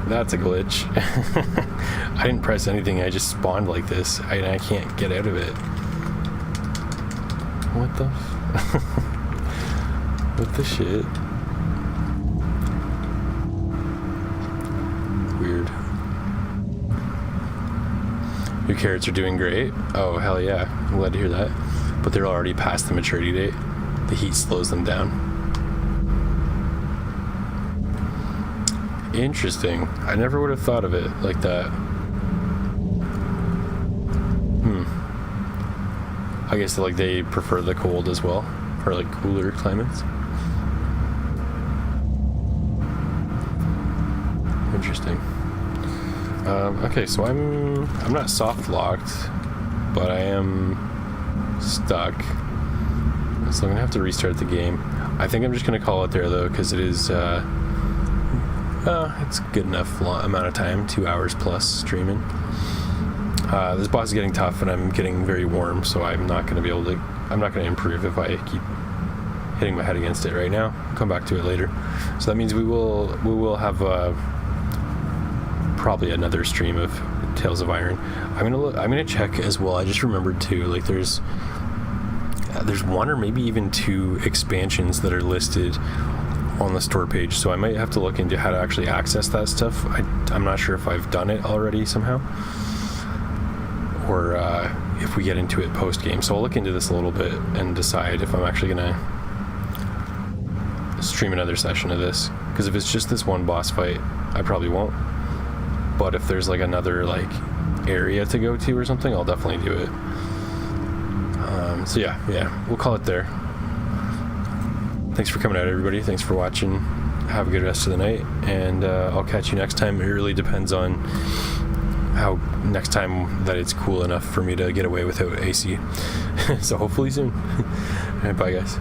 That's a glitch. I didn't press anything, I just spawned like this. I can't get out of it. What the what the shit? Weird. Your carrots are doing great. Oh, hell yeah. I'm glad to hear that. But they're already past the maturity date. The heat slows them down. Interesting. I never would have thought of it like that. I guess like they prefer the cold as well, or like cooler climates. Interesting. Okay, so I'm not soft locked, but I am stuck. So I'm gonna have to restart the game. I think I'm just gonna call it there though, because it is it's good enough amount of time, 2 hours plus streaming. This boss is getting tough and I'm getting very warm, so I'm not going to improve if I keep hitting my head against it right now. I'll come back to it later. So that means we will have probably another stream of Tales of Iron. I'm gonna check as well. I just remembered too, like there's one or maybe even 2 expansions that are listed on the store page, so I might have to look into how to actually access that stuff. I'm not sure if I've done it already somehow, or if we get into it post-game. So I'll look into this a little bit and decide if I'm actually gonna stream another session of this, because if it's just this one boss fight, I probably won't. But if there's like another like area to go to or something, I'll definitely do it. So yeah, we'll call it there. Thanks for coming out, everybody. Thanks for watching. Have a good rest of the night, and I'll catch you next time. It really depends on how next time that it's cool enough for me to get away without AC. So hopefully soon. All right, bye guys.